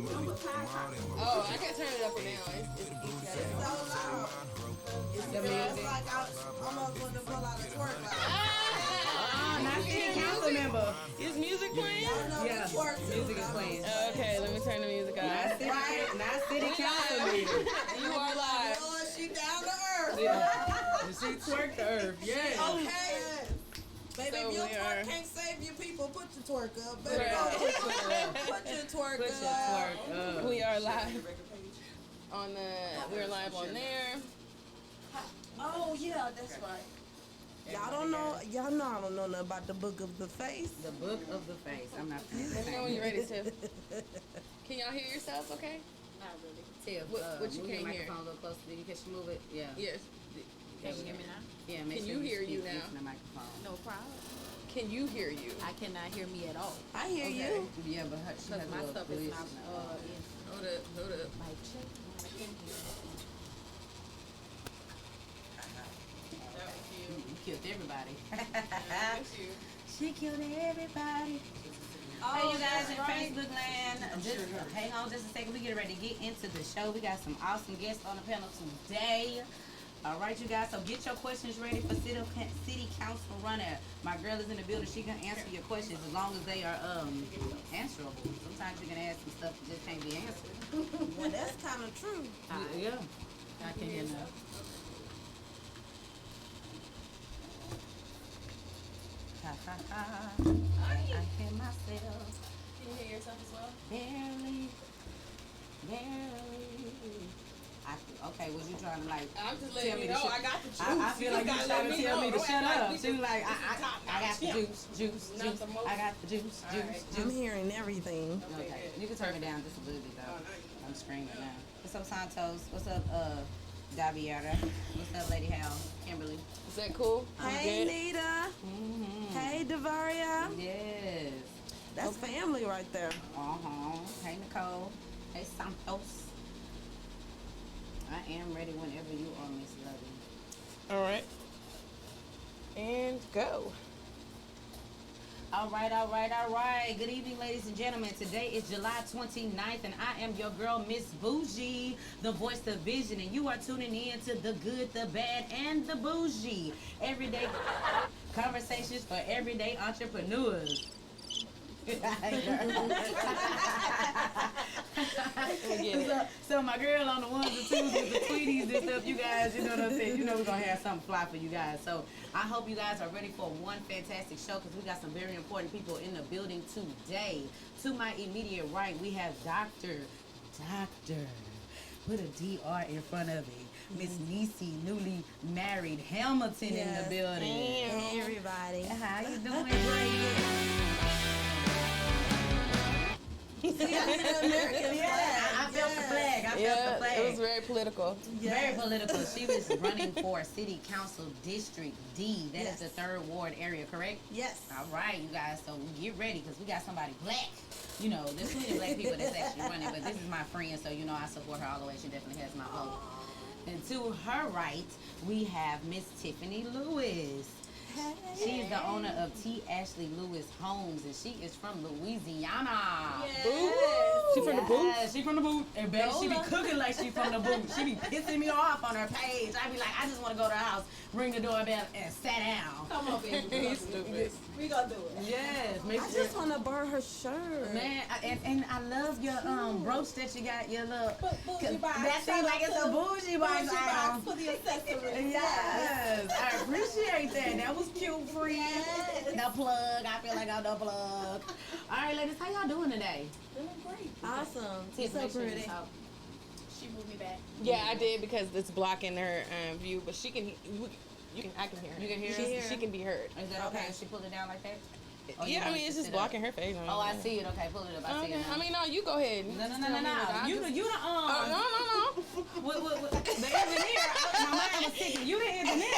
Oh, I can turn it up and down. It's so loud. It's the music. It's like I almost want to pull out a twerk. Not city council member. Is music playing? Yeah, music is playing. Okay, let me turn the music on. Not city council meeting. You are live. Lord, she down to earth. Yeah. She twerked the earth. Yeah. Okay. Baby, So if your we twerk are- can't save your people, put your twerk up. Baby, Right. put your twerk Put your up. twerk up. We are live on we're live on there. Oh, yeah, that's right. Y'all don't know, I don't know nothing about the book of the face. The book of the face. I'm not. Let me know when you're ready, Tiff. Can y'all hear yourselves okay? Not really. Tiff, What you move can't your hear? microphone a little closer. Can you move it? Yeah. Yes. Can you hear me now? Yeah. Make Can sure you hear you speak now? into the microphone. No problem. Can you hear you? I cannot hear me at all. I hear Okay. you. Yeah, but she has Because a my little stuff is glitch. not Hold up. mic check. I can hear. You killed everybody. you. She killed everybody. Oh, Hey, you guys in that's right. Facebook land, just hang on just a second. We get ready to get into the show. We got some awesome guests on the panel today. All right, you guys. So get your questions ready for city council runner. My girl is in the building. She can answer your questions as long as they are answerable. Sometimes you can ask some stuff that just can't be answered. Well, that's kind of true. Yeah. I can hear now. Ha ha ha. I hear myself. Can you hear yourself as well? Barely. Okay, was you trying to like I'm just tell letting me you to know shut- I got the juice. I feel like you gotta trying let to tell me to know. shut Don't act up. like She was like, top I got the notch. juice. Not the most- I got the juice. I'm hearing everything. Okay, you can turn it down just a little bit though. I'm screaming now. What's up, Santos? What's up, Daviera? What's up, Lady Hal? Kimberly? Is that cool? Hey, Good? Nita. Mm-hmm. Hey, Davaria. Yes. That's family right there. Hey, Nicole. Hey, Santos. I am ready whenever you are, Miss Lovey. All right. And go. All right. Good evening, ladies and gentlemen. Today is July 29th, and I am your girl, Miss Boujie, the voice of vision, and you are tuning in to the good, the bad, and the bougie. Everyday conversations for everyday entrepreneurs. So my girl on the ones and twos with the tweeties and stuff, you guys, you know what I'm saying? You know we're going to have something fly for you guys. So I hope you guys are ready for one fantastic show because we got some very important people in the building today. To my immediate right, we have Dr. Put a DR in front of it. Miss Nissi, newly married Hamilton in the building. Hey, everybody. How you doing, Brady? I felt the flag. I felt the flag. It was very political. Very political. She was running for City Council District D. That is the 3rd Ward area, correct? Yes. All right, you guys. So get ready because we got somebody black. You know, there's too many black people that's actually running, but this is my friend, so you know I support her all the way. She definitely has my vote. And to her right, we have Miss Tiffany Lewis. She is the owner of T. Ashley Lewis Homes, and she is from Louisiana. She from the booth? Yeah, she from the booth. And baby, she be cooking like she from the booth. She be pissing me off on her page. I be like, I just want to go to her house, ring the doorbell, and sit down. Come on, baby. He's stupid. We gonna do it. Yes, make I sure. just want to burn her shirt. Man, and I love your brooch that you got, your little. Bougie box. That seems like it's a bougie box Bougie item. box for the accessories. Yes, I appreciate that. That was cute, friend. The plug. I feel like I'm the plug. All right, ladies, how y'all doing today? Doing great. Awesome. Tiff, So make sure you pretty. talk. She moved me back. Yeah, I did because it's blocking her view, but she can. I can hear her. You can hear us? She can be heard. Is that okay if she pull it down like that? Oh, you Yeah, I want mean it it's to just sit up? blocking her face. Oh, I see it. Okay, pull it up. I see Okay. it now. I mean, no, you go ahead. No. You the No. the engineer. My mind was ticking. You the engineer.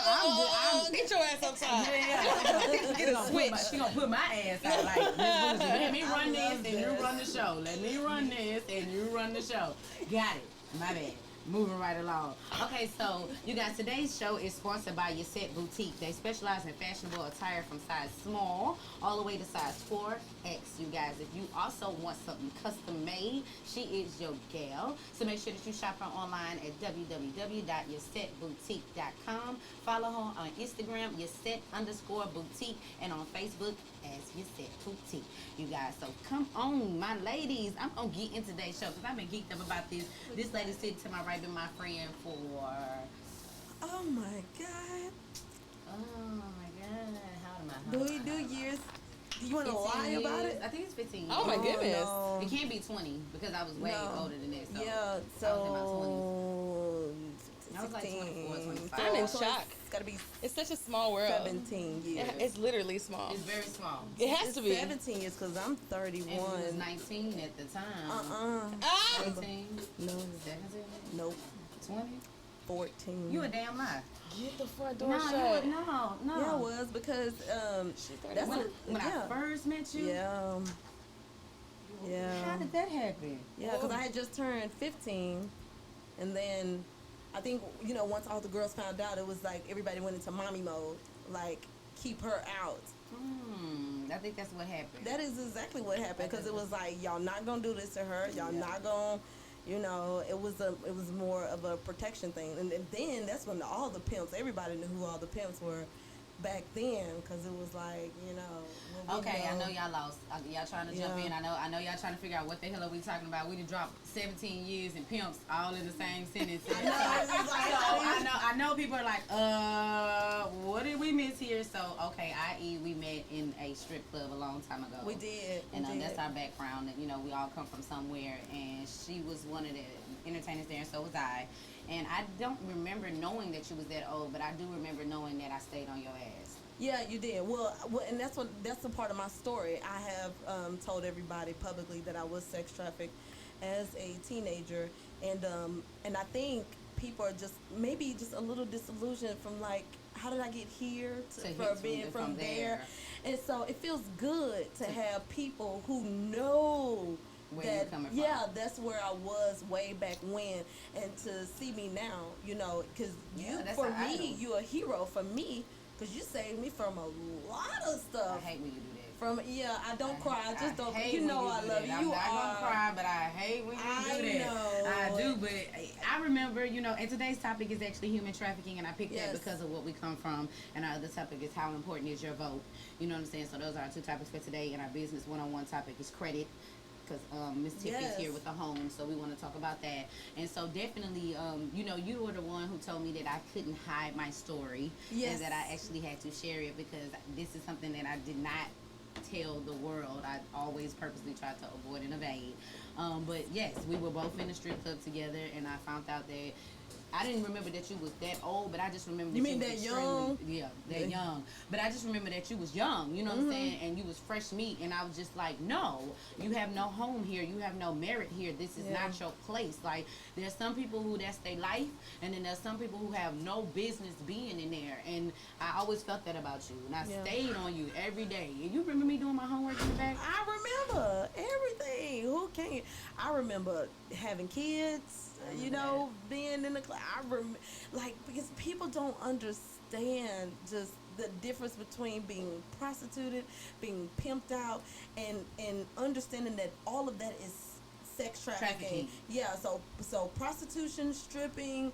I'm Get your ass outside. Yeah. Get a switch. She gonna put my ass out like this. Let me run this and you run the show. Let me run this and you run the show. Got it. My bad. Moving right along. Okay, so you guys, today's show is sponsored by Yset Boutique. They specialize in fashionable attire from size small all the way to size 4X. You guys, if you also want something custom made, she is your gal. So make sure that you shop her online at www.ysetboutique.com. Follow her on Instagram, Yset_boutique, and on Facebook as Yset Boutique. You guys, so come on, my ladies. I'm gonna get into today's show because I've been geeked up about this. This lady sitting to my right been my friend for Oh my God. how old am I? Do we do years? Do you want to 15 lie about years. it? I think it's 15 years. Oh my goodness. No. It can't be 20 because I was way No. older than that. So Yeah, I was in my 20s. so I was like 24, 25. I'm in so shock. It's got to be It's such a small world. 17 years. Yeah, it's literally small. It's very small. It has It's to be. 17 years because I'm And you was 31. 19 at the time. Ah! 18, No, 17, nope. 20. 14. You a damn lie. Get the front No, door shut. no. Yeah, it was because that's When, what, when yeah. I first met you, Yeah. Yeah. how did that happen? Yeah, because I had just turned 15, and then I think, once all the girls found out, it was like everybody went into mommy mode, like, keep her out. I think that's what happened. That is exactly what happened, because it was like, y'all not gonna do this to her, y'all not gonna, it was more of a protection thing. And then that's when all the pimps, everybody knew who all the pimps were back then, because it was like, Okay, I know y'all lost. Y'all trying to jump Yeah. in. I know y'all trying to figure out what the hell are we talking about. We done dropped 17 years and pimps all in the same sentence. I know people are like, what did we miss here? So, okay, i.e. we met in a strip club a long time ago. We did. And we did. that's our background. And, we all come from somewhere. And she was one of the entertainers there, and so was I. And I don't remember knowing that you was that old, but I do remember knowing that I stayed on your ass. Yeah, you did. Well, and that's a part of my story. I have told everybody publicly that I was sex trafficked as a teenager, and I think people are just maybe just a little disillusioned from like, how did I get here for being from there? And so it feels good to have people who know Where that, you're coming from. yeah, that's where I was way back when, and to see me now, because that's for an me, idol. you a hero for me, because you saved me from a lot of stuff. I hate when you do that. I don't cry. I just don't. hate You know when I do love that. you. I'm You not are. gonna cry, but I hate when you do that. know. I do, but I remember, and today's topic is actually human trafficking, and I picked that Yes. because of what we come from, and our other topic is how important is your vote. You know what I'm saying? So those are our two topics for today, and our business one-on-one topic is credit. Because Miss Tiffany's Yes. here with the home, so we want to talk about that. And so definitely, you were the one who told me that I couldn't hide my story, Yes. and that I actually had to share it because this is something that I did not tell the world. I always purposely tried to avoid and evade. But yes, we were both in the strip club together, and I found out that I didn't remember that you was that old, but I just remember You that mean was that extremely- young? Yeah, that young. But I just remember that you was young, you know what I'm saying? And you was fresh meat, and I was just like, no, you have no home here. You have no merit here. This is Yeah. not your place. Like, there's some people who that's their life, and then there's some people who have no business being in there. And I always felt that about you, and I Yeah. stayed on you every day. And you remember me doing my homework in the back? I remember everything. Who can't? I remember having kids. I remember Being in the class. Because people don't understand just the difference between being prostituted, being pimped out, and understanding that all of that is sex trafficking. Yeah, so prostitution, stripping,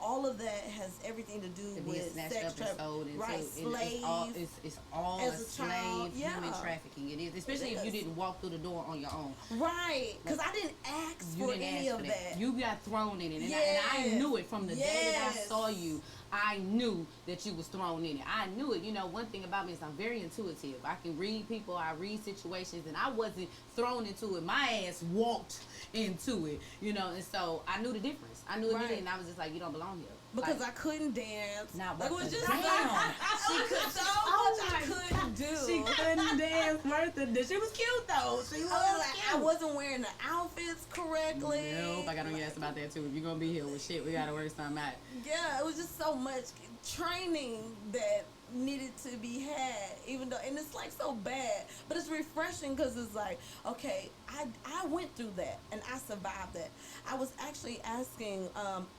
all of that has everything to do To be with snatched sex up and trafficking. sold into. Right, It's slave. all as a a slave child, human yeah. trafficking. It is, especially It if you is. didn't walk through the door on your own. Right, because I didn't ask You for didn't any ask of for that. You got thrown in it, and, Yes. I knew it from the day that I Yes. saw you. I knew that you was thrown in it. I knew it. One thing about me is I'm very intuitive. I can read people. I read situations, and I wasn't thrown into it. My ass walked into it. And so I knew the difference. I knew it, Right. and I was just like, you don't belong here. Because Like, I couldn't dance. Now, Like, it what was the just damn? she could so much I couldn't do. She couldn't dance worth it. She was cute though. She was I was like, cute. I wasn't wearing the outfits correctly. Nope, I got on your ass about that too. If you're gonna be here with shit, we gotta work something out. Yeah, it was just so much training that needed to be had, even though, and it's like so bad, but it's refreshing because it's like, okay, I went through that and I survived that. I was actually asking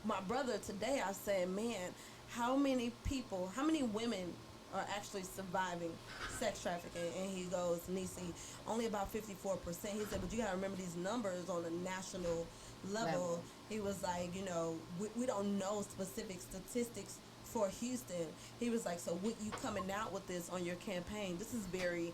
my brother today, I said, man, how many people, how many women are actually surviving sex trafficking? And he goes, Nissi, only about 54%. He said, but you gotta remember these numbers on a national level. He was like, you know, we don't know specific statistics for Houston. He was like, so with you coming out with this on your campaign, this is very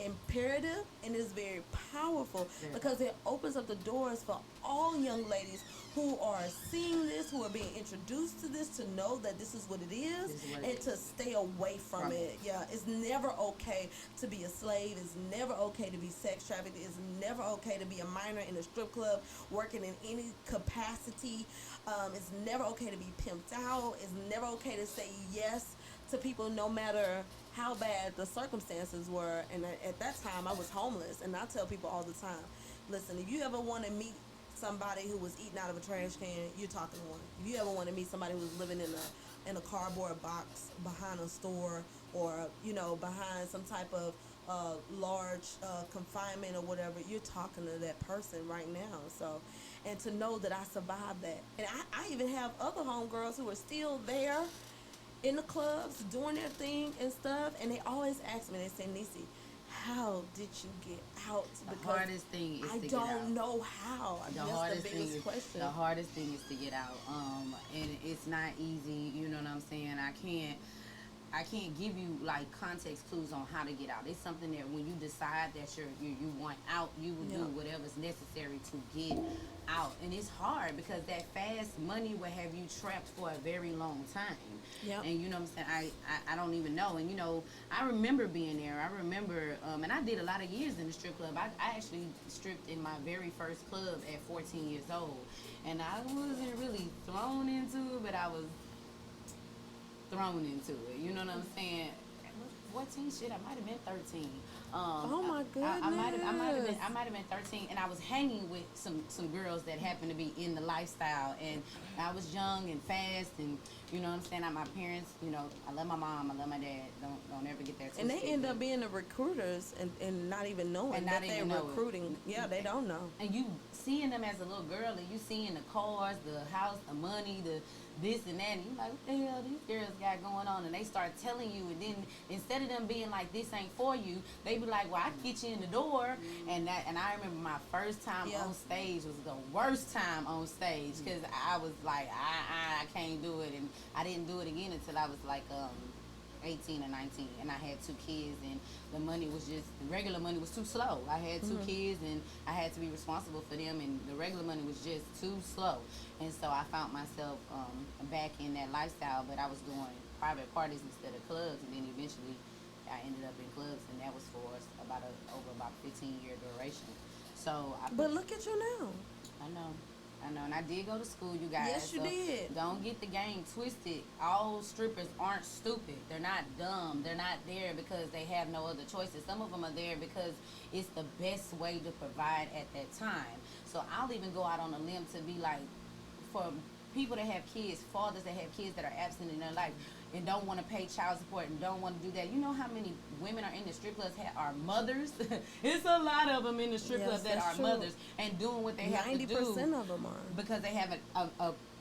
imperative and is very powerful because it opens up the doors for all young ladies who are seeing this, who are being introduced to this, to know that this is what it is and to stay away from it. Yeah, it's never okay to be a slave. It's never okay to be sex trafficked. It's never okay to be a minor in a strip club working in any capacity. It's never okay to be pimped out. It's never okay to say yes to people no matter how bad the circumstances were. And at that time I was homeless, and I tell people all the time, listen, if you ever want to meet somebody who was eating out of a trash can, you're talking to one. If you ever want to meet somebody who was living in a cardboard box behind a store, or you know, behind some type of large confinement or whatever, you're talking to that person right now. So, and to know that I survived that, and I even have other homegirls who are still there in the clubs doing their thing and stuff, and they always ask me, they say, Nissi, how did you get out? The hardest thing is I to get out. don't know how. That's the biggest question. The hardest thing is to get out. And it's not easy, you know what I'm saying? I can't give you like context clues on how to get out. It's something that when you decide that you want out, you will do whatever's necessary to get out. And it's hard because that fast money will have you trapped for a very long time. Yep. And you know what I'm saying? I don't even know. And you know, I remember being there. I remember, and I did a lot of years in the strip club. I actually stripped in my very first club at 14 years old. And I wasn't really thrown into it, but I was thrown into it. You know what I'm saying? 14, shit, I might have been 13. Oh my goodness. I might have been 13, and I was hanging with some girls that happened to be in the lifestyle, and I was young and fast, and you know what I'm saying? My parents, you know, I love my mom, I love my dad. Don't ever get that twisted. And they end up being the recruiters and not even knowing that they're recruiting. Yeah, they don't know. And you seeing them as a little girl, and you seeing the cars, the house, the money, the this and that, and you like, what the hell these girls got going on? And they start telling you, and then instead of them being like, this ain't for you, they be like, well, I can get you in the door. And I remember my first time on stage was the worst time on stage, because I was like, I can't do it. And I didn't do it again until I was like 18 or 19, and I had 2 kids, and the money was just, the regular money was too slow. I had 2 kids, and I had to be responsible for them, and the regular money was just too slow. And so I found myself back in that lifestyle, but I was doing private parties instead of clubs, and then eventually I ended up in clubs, and that was for over about 15-year duration. So but look at you now. I know, and I did go to school, you guys. Yes, you did. Don't get the game twisted. All strippers aren't stupid. They're not dumb. They're not there because they have no other choices. Some of them are there because it's the best way to provide at that time. So I'll even go out on a limb to be like, for people that have kids, fathers that have kids that are absent in their life and don't want to pay child support and don't want to do that. You know how many women are in the strip clubs are mothers? It's a lot of them in the strip clubs that are mothers and doing what they have to do. 90% of them are. Because they have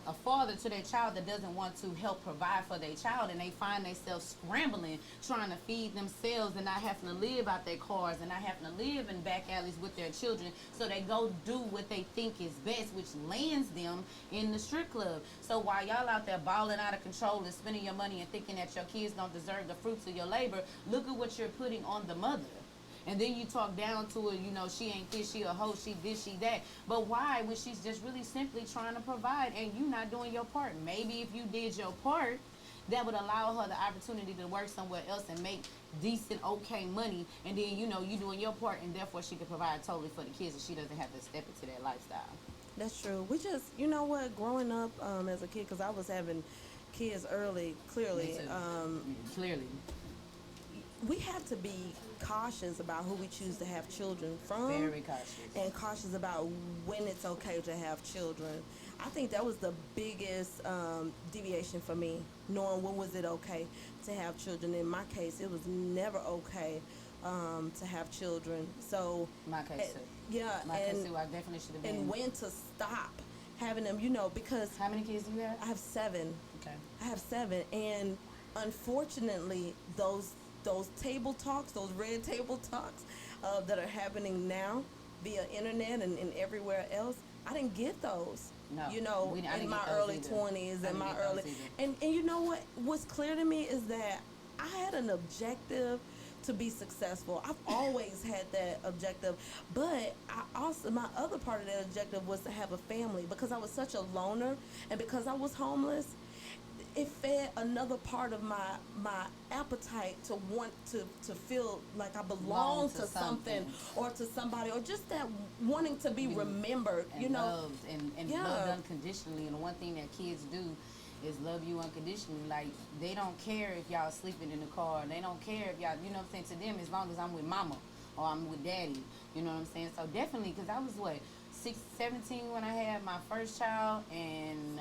a father to their child that doesn't want to help provide for their child, and they find themselves scrambling, trying to feed themselves and not having to live out their cars and not having to live in back alleys with their children. So they go do what they think is best, which lands them in the strip club. So while y'all out there balling out of control and spending your money and thinking that your kids don't deserve the fruits of your labor, look at what you're putting on the mother. And then you talk down to her, you know, she ain't this, she a hoe, she this, she that. But why, when she's just really simply trying to provide and you not doing your part? Maybe if you did your part, that would allow her the opportunity to work somewhere else and make decent, okay money. And then, you know, you doing your part, and therefore she could provide totally for the kids, and she doesn't have to step into that lifestyle. That's true. We just, you know what, growing up as a kid, because I was having kids early, clearly. Clearly. We have to be cautious about who we choose to have children from. Very cautious. And cautious about when it's okay to have children. I think that was the biggest deviation for me, knowing when was it okay to have children. In my case, it was never okay to have children. So My case too. yeah, My case too. I definitely should have been. and when to stop having them, because How many kids do you have? I have 7. Okay. I have 7, and unfortunately, those table talks, those red table talks that are happening now via internet and everywhere else, I didn't get those. No, You know, I didn't in my get those early either. 20s, I in didn't my get those early, either. and you know what's clear to me is that I had an objective to be successful. I've always had that objective, but I also, my other part of that objective was to have a family, because I was such a loner, and because I was homeless. It fed another part of my appetite to want to feel like I belong to something or to somebody, or just that wanting to be remembered, And loved and Yeah. loved unconditionally. And the one thing that kids do is love you unconditionally. Like, they don't care if y'all sleeping in the car. They don't care if y'all, you know what I'm saying, to them, as long as I'm with mama or I'm with daddy. You know what I'm saying? So definitely, because I was 17 when I had my first child, and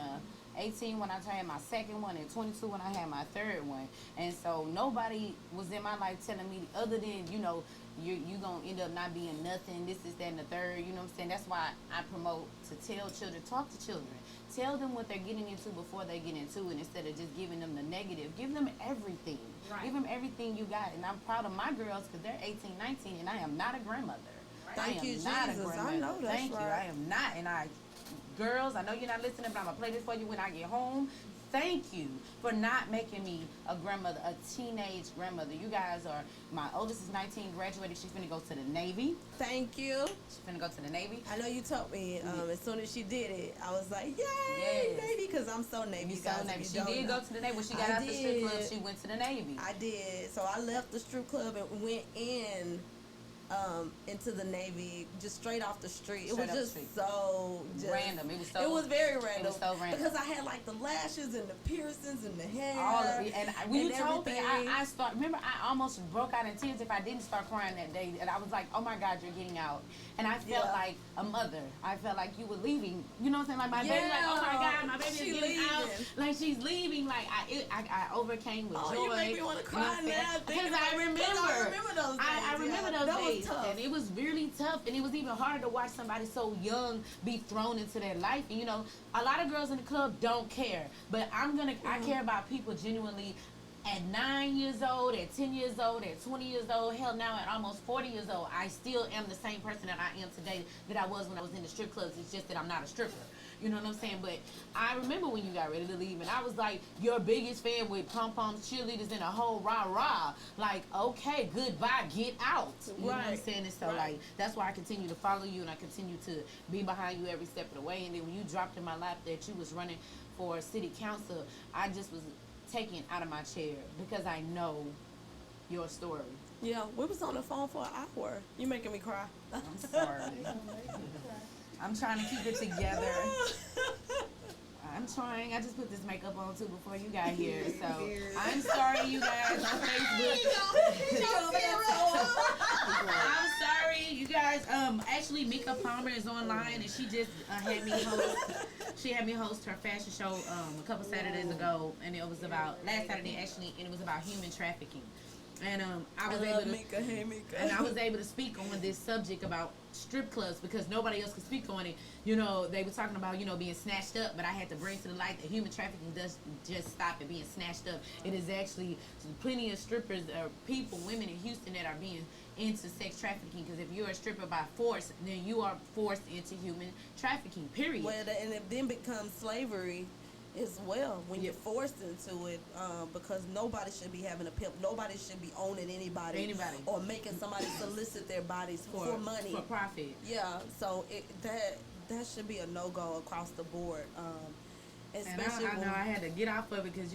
18 when I had my second one, and 22 when I had my third one. And so nobody was in my life telling me, other than, you gonna end up not being nothing, this is that and the third. You know what I'm saying? That's why I promote to tell children, talk to children, tell them what they're getting into before they get into it, instead of just giving them the negative. Give them everything. Right. Give them everything you got. And I'm proud of my girls, because they're 18, 19, and I am not a grandmother. Thank I you, am not a Jesus. I grandmother. know that's Thank you. right. I am not. And girls, I know you're not listening, but I'm gonna play this for you when I get home. Thank you for not making me a grandmother, a teenage grandmother. You guys are, my oldest is 19, graduated. She's finna go to the Navy. Thank you. She's finna go to the Navy. I know you told me as soon as she did it, I was like, yay, Yes. Navy, because I'm so Navy. You guys, saw if Navy. you She don't did know. go to the Navy. When she got I out the strip club, did. she went to the Navy. I did. So I left the strip club and went into the Navy just straight off the street. Straight It off was the just street. so Random. It was so. It was very random. It was so random. Because I had like the lashes and the piercings and the hair. All of it. And when you and told me, everything. I remember I almost broke out in tears if I didn't start crying that day. And I was like, oh my God, you're getting out. And I felt Yeah. like a mother. I felt like you were leaving. You know what I'm saying? Like my baby, like, oh my God, my baby She is getting out. leaving. Like she's leaving. Like I overcame with Oh, joy. you make me want to You know cry what I'm saying? now. Because I remember. I remember those days. I remember those that days. Was tough. And it was really tough. And it was even harder to watch somebody so young be thrown into their life. And a lot of girls in the club don't care. But I care about people genuinely at 9 years old, at 10 years old, at 20 years old, hell, now at almost 40 years old, I still am the same person that I am today that I was when I was in the strip clubs. It's just that I'm not a stripper. You know what I'm saying? But I remember when you got ready to leave, and I was like your biggest fan with pom-poms, cheerleaders, and a whole rah-rah. Like, okay, goodbye, get out. You know what I'm Right. saying? And so, Right. like, that's why I continue to follow you, and I continue to be behind you every step of the way. And then when you dropped in my lap that you was running for city council, I just was taken out of my chair because I know your story. Yeah, we was on the phone for an hour. You making me cry. I'm sorry. I'm trying to keep it together. I'm trying. I just put this makeup on too before you got here. So I'm sorry, you guys on Facebook. I'm sorry, you guys. Actually, Mika Palmer is online, and she just had me host. She had me host her fashion show a couple Saturdays ago, and it was about last Saturday actually, and it was about human trafficking. And I was able to. Mika, hey Mika. And I was able to speak on this subject about strip clubs because nobody else could speak on it. They were talking about, being snatched up, but I had to bring to the light that human trafficking doesn't just stop at being snatched up. It is actually plenty of strippers or people, women in Houston that are being into sex trafficking, because if you're a stripper by force, then you are forced into human trafficking, period. Well, and it then becomes slavery as well when you're forced into it, because nobody should be having a pimp. Nobody should be owning anybody or making somebody solicit their bodies for money, for profit. Yeah, so that should be a no-go across the board. Especially and I know I had to get off of it because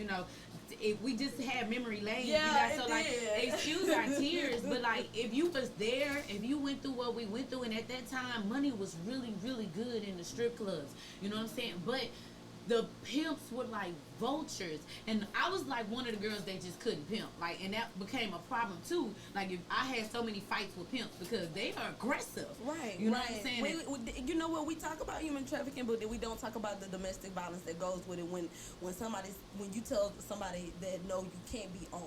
if we just had memory lane, Yeah, so it like did. excuse our tears, but like if you was there, if you went through what we went through, and at that time money was really, really good in the strip clubs. You know what I'm saying? But the pimps were like vultures, and I was like one of the girls they just couldn't pimp, like, and that became a problem too. Like, if I had so many fights with pimps because they are aggressive, Right, you know right. what I'm saying? You know what? We talk about human trafficking, but we don't talk about the domestic violence that goes with it. When you tell somebody that no, you can't be owned.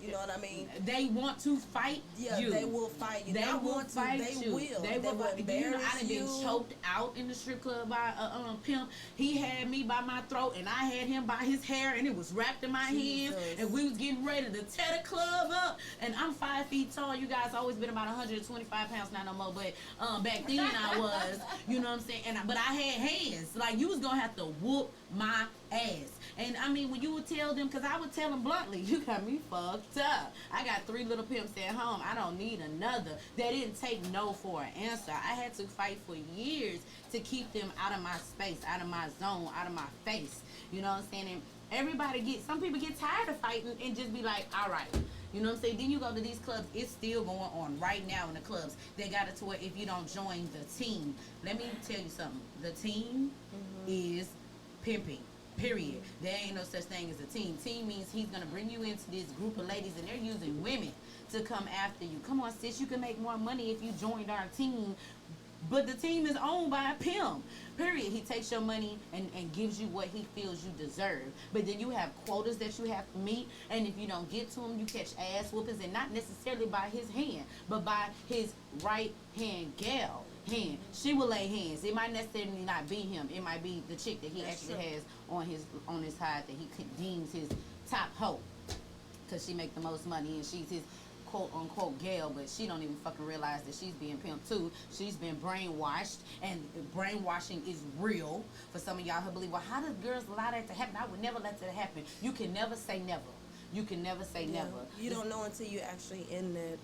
You know what I mean? They want to fight Yeah, you. they will fight you. They Not will want to, fight they you. will. They will. embarrass You know, I done you. been choked out in the strip club by a pimp. He had me by my throat, and I had him by his hair, and it was wrapped in my hands. Jesus. And we was getting ready to tear the club up. And I'm 5 feet tall. You guys always been about 125 pounds, not no more. But back then I was. You know what I'm saying? But I had hands. Like, you was gonna have to whoop my ass. And I mean, when you would tell them, because I would tell them bluntly, you got me fucked up. I got 3 little pimps at home. I don't need another. They didn't take no for an answer. I had to fight for years to keep them out of my space, out of my zone, out of my face. You know what I'm saying? And some people get tired of fighting and just be like, all right. You know what I'm saying? Then you go to these clubs. It's still going on right now in the clubs. They got it to where if you don't join the team, let me tell you something. The team is pimping. Period. There ain't no such thing as a team. Team means he's gonna bring you into this group of ladies, and they're using women to come after you. Come on, sis, you can make more money if you joined our team. But the team is owned by a pimp. Period. He takes your money and gives you what he feels you deserve. But then you have quotas that you have to meet, and if you don't get to him, you catch ass whoopings, and not necessarily by his hand, but by his right hand gal. Hand. She will lay hands. It might necessarily not be him. It might be the chick that he actually has on his side that he deems his top hoe, because she make the most money and she's his quote unquote gal, but she don't even fucking realize that she's being pimped too. She's been brainwashed, and brainwashing is real. For some of y'all who believe, well, how does girls allow that to happen? I would never let that happen. You can never say never. You can never say never. You don't know until you're actually in that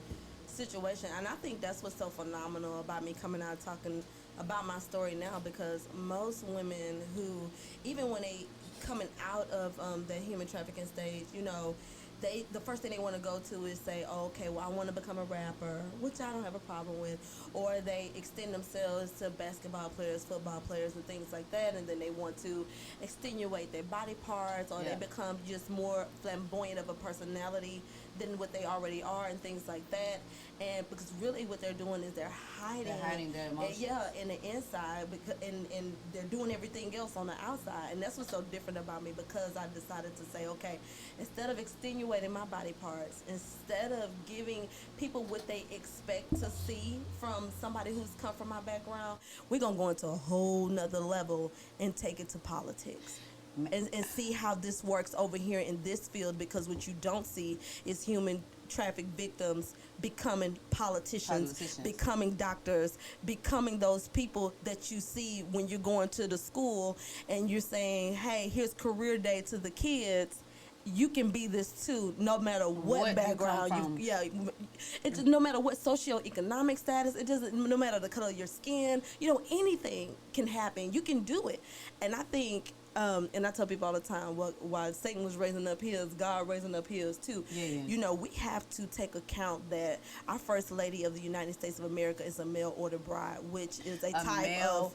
situation. And I think that's what's so phenomenal about me coming out talking about my story now, because most women who, even when they coming out of the human trafficking stage, you know, the first thing they want to go to is say, oh, okay, well, I want to become a rapper, which I don't have a problem with. Or they extend themselves to basketball players, football players, and things like that, and then they want to extenuate their body parts, or they become just more flamboyant of a personality than what they already are, and things like that. And because really what they're doing is they're hiding their emotions. in the inside, because, and they're doing everything else on the outside. And that's what's so different about me, because I decided to say, okay, instead of extenuating my body parts, instead of giving people what they expect to see from somebody who's come from my background, we're going to go into a whole nother level and take it to politics. And see how this works over here in this field, because what you don't see is human traffic victims becoming politicians, becoming doctors, becoming those people that you see when you're going to the school and you're saying, hey, here's career day to the kids. You can be this too, no matter what background it's no matter what socioeconomic status. It doesn't, no matter the color of your skin, you know, anything can happen. You can do it. And I think and I tell people all the time, while Satan was raising up his, God raising up his too. You know, we have to take account that our First Lady of the United States of America is a mail order bride, which is a type of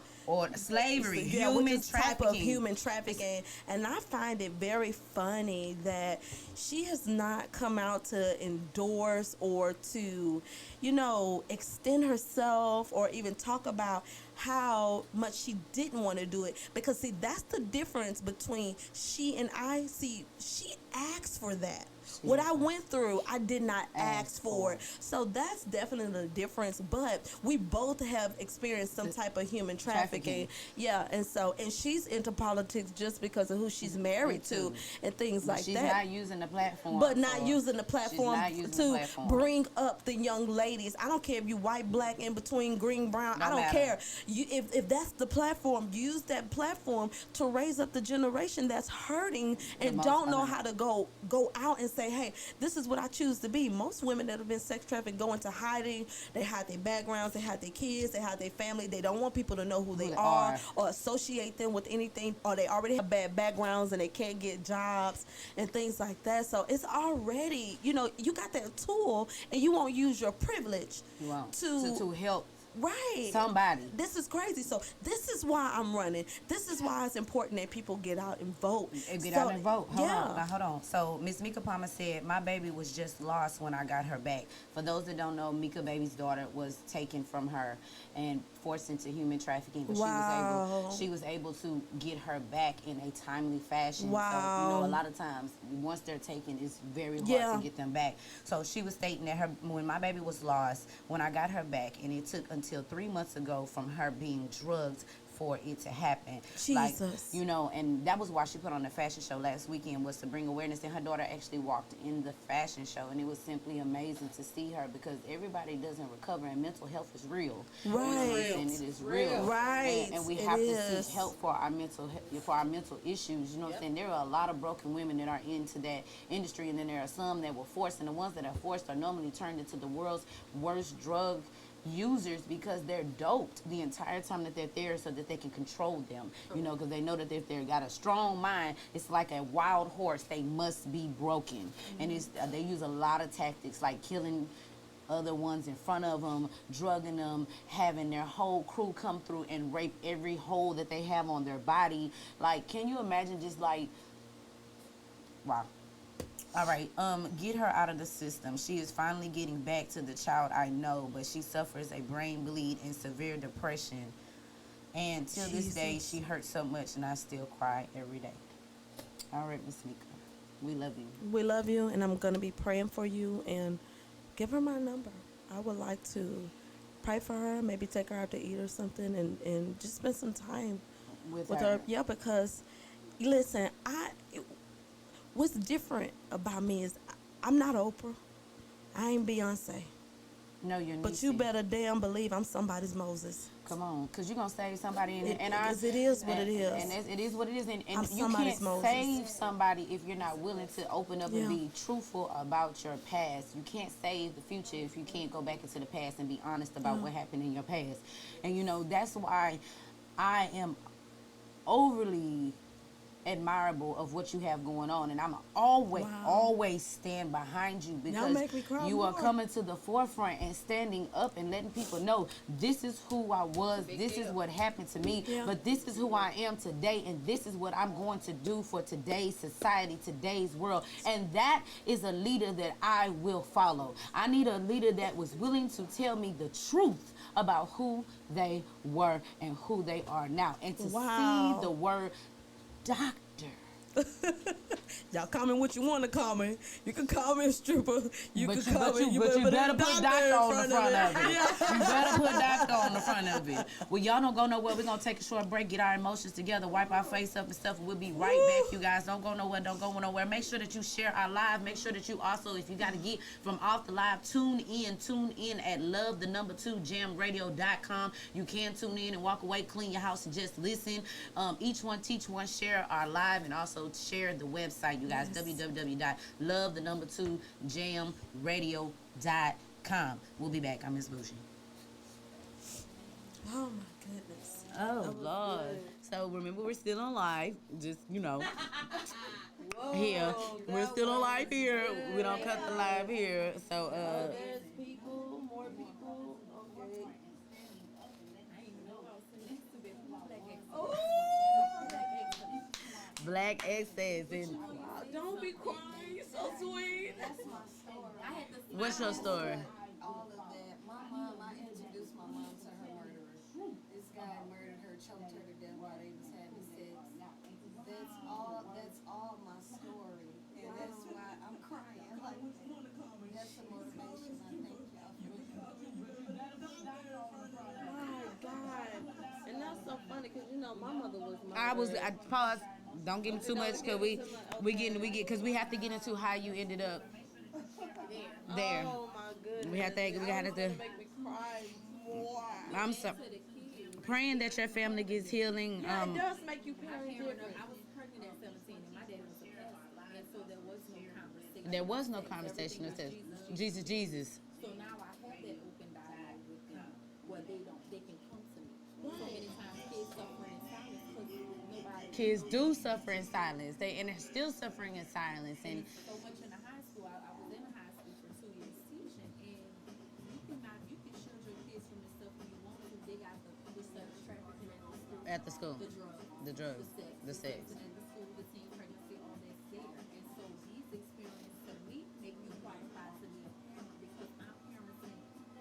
slavery, human type of human trafficking. And I find it very funny that she has not come out to endorse or to, you know, extend herself or even talk about how much she didn't want to do it. Because see, that's the difference between she and I. See, she asked for that. What I went through, I did not ask for it. So that's definitely the difference. But we both have experienced some type of human trafficking. Yeah, and she's into politics just because of who she's married to and things like that. She's not using the platform. But not using the platform to bring up the young ladies. I don't care if you white, black, in between, green, brown. I don't care. If that's the platform, use that platform to raise up the generation that's hurting and don't know how to go out and say, hey, this is what I choose to be. Most women that have been sex trafficked go into hiding. They hide their backgrounds, they hide their kids, they hide their family. They don't want people to know who they are or associate them with anything, or they already have bad backgrounds and they can't get jobs and things like that. So it's already, you know, you got that tool and you won't use your privilege to help Right. Somebody. This is crazy. So this is why I'm running. This is why it's important that people get out and vote. Get out and vote. Hold yeah. on. Now, hold on. So, Miss Mika Palmer said, my baby was just lost when I got her back. For those that don't know, Mika baby's daughter was taken from her and forced into human trafficking. But Wow. she was able to get her back in a timely fashion. Wow. So, you know, a lot of times, once they're taken, it's very hard Yeah. to get them back. So, she was stating that when my baby was lost, when I got her back, and it took until 3 months ago from her being drugged for it to happen. Jesus. Like, you know, and that was why she put on the fashion show last weekend, was to bring awareness. And her daughter actually walked in the fashion show, and it was simply amazing to see her, because everybody doesn't recover, and mental health is real. Right. And it is real. Right. And we It have to is. seek help for our mental issues. You know what I'm saying? There are a lot of broken women that are into that industry, and then there are some that were forced, and the ones that are forced are normally turned into the world's worst drug users, because they're doped the entire time that they're there, so that they can control them, you know, because they know that if they've got a strong mind, it's like a wild horse, they must be broken. And they use a lot of tactics, like killing other ones in front of them, drugging them, having their whole crew come through and rape every hole that they have on their body. Like, can you imagine just like, wow. All right, get her out of the system. She is finally getting back to the child I know, but she suffers a brain bleed and severe depression. And till this day, she hurts so much, and I still cry every day. All right, Miss Mika, we love you. We love you, and I'm going to be praying for you, and give her my number. I would like to pray for her, maybe take her out to eat or something, and just spend some time with her. Yeah, because, listen, what's different about me is I'm not Oprah. I ain't Beyonce. No, you're Nissi. But you better damn believe I'm somebody's Moses. Come on, because you're going to save somebody. It is what it is. And it is what it is. And I'm you can't Moses. save somebody if you're not willing to open up and be truthful about your past. You can't save the future if you can't go back into the past and be honest about what happened in your past. And, you know, that's why I am overly admirable of what you have going on, and I'm always stand behind you, because make me cry you are more. coming to the forefront and standing up and letting people know this is who I was, this is what happened to me, but this is who I am today, and this is what I'm going to do for today's society, today's world. And that is a leader that I will follow. I need a leader that was willing to tell me the truth about who they were and who they are now, and to see the word doctor. Y'all call me what you want to call me. You can call me a stripper. You But can you call me. better put doctor on the front of it. You better put doctor on the front of it. Well, y'all don't go nowhere. We're going to take a short break, get our emotions together, wipe our face up and stuff. We'll be right back, you guys. Don't go nowhere. Don't go nowhere. Make sure that you share our live. Make sure that you also, if you got to get from off the live, tune in at love2jamradio.com. You can tune in and walk away, clean your house, and just listen. Each one, teach one, share our live, and also share the website, you guys. www.love2jamradio.com. We'll be back. I'm Miss Boujie. Oh my goodness. Oh Lord. So remember, we're still on live. Just, you know. Here. We're still on live here. We don't cut the live here. So There's people, more people. Okay. Black Excess and Don't be crying. You're so sweet. That's my story. I had to what's your story? all of that. My mom, I introduced my mom to her murderer. This guy murdered her, choked her to death while they was having sex. That's all my story. And that's why I'm crying. Like, that's the motivation. I thank y'all for My God. And that's so funny because, you know, my mother was my I pause. Don't give me too much, because we because we have to get into how you ended up there. Oh my goodness. We have to Make me cry more. I'm so praying that your family gets healing. It does make you parent different. I was pregnant at 17 and my dad was a pastor. And so there was no conversation. There was no conversation. It says Jesus. So now I have that open dialogue with them where they can come to me. So many times kids suffer in silence because nobody. Kids do suffer in silence. They're still suffering in silence. And So much in the high school, I was in a high school for 2 years teaching, and you can shield your kids from this stuff when you At the school. The drugs. The drugs. The sex. And at the school, the teen pregnancy, all that's there. And so these experiences to me make me qualified to be a parent because I'm parenting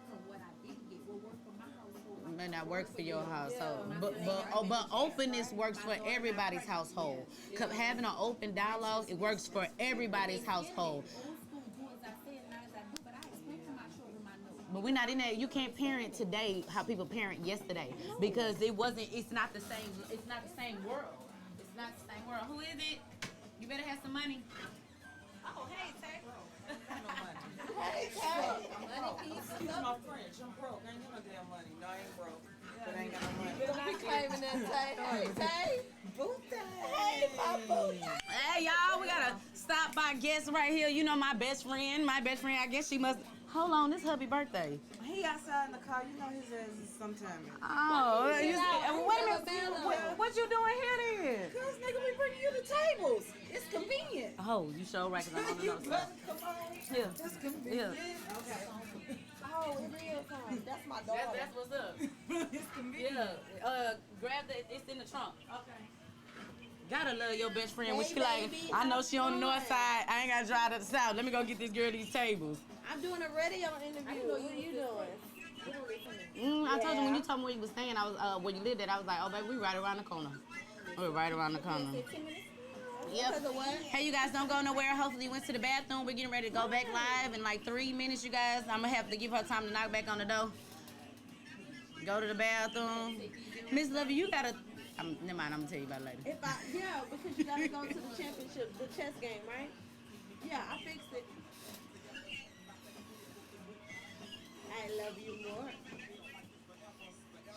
from what I didn't get. What worked for my household May not work for your household, Yeah. but openness works for everybody's household. Having an open dialogue, it works for everybody's household. Old school do as I say and not as I do, but I explain to my children my no. But we're not in that. You can't parent today how people parent yesterday because it wasn't. It's not the same. It's not the same world. It's not the same world. Who is it? You better have some money. Oh, hey, Tay. Hey, Tay. Excuse my French. I'm broke. I ain't got no damn money. No, I ain't broke. But I ain't got no money. Don't be claiming that, Tay. Hey, Tay. Hey, my boo. Hey, y'all, we gotta stop by guest right here. You know my best friend. My best friend. I guess she must. Hold on, this hubby birthday. He outside in the car. You know his ass is sometime. Oh, wait a minute. What you doing here then? Cause nigga, we bringing you the tables. It's convenient. Oh, you sure right? Cause I'm on the You other better side. come on. Yeah. That's convenient. Yeah. Oh, it is, huh? That's my daughter. That's what's up. It's convenient. Yeah. Grab the. It's in the trunk. Okay. Gotta love your best friend. When Hey, she like, baby, I know I'm she on the north fine. side. I ain't gotta drive to the south. Let me go get this girl these tables. I'm doing a radio interview. What are you doing? I told you when you told me where you was staying, I was where you lived at. I was like, oh baby, we right around the corner. We're right around the corner. Yep. Because of what? Hey, you guys, don't go nowhere. Hopefully, you went to the bathroom. We're getting ready to go back live in like 3 minutes, you guys. I'm gonna have to give her time to knock back on the door. Go to the bathroom. Miss Lovey, you gotta. Never mind. I'm gonna tell you about it later. Yeah, because you gotta go to the championship, the chess game, right? Yeah, I fixed it. I love you more.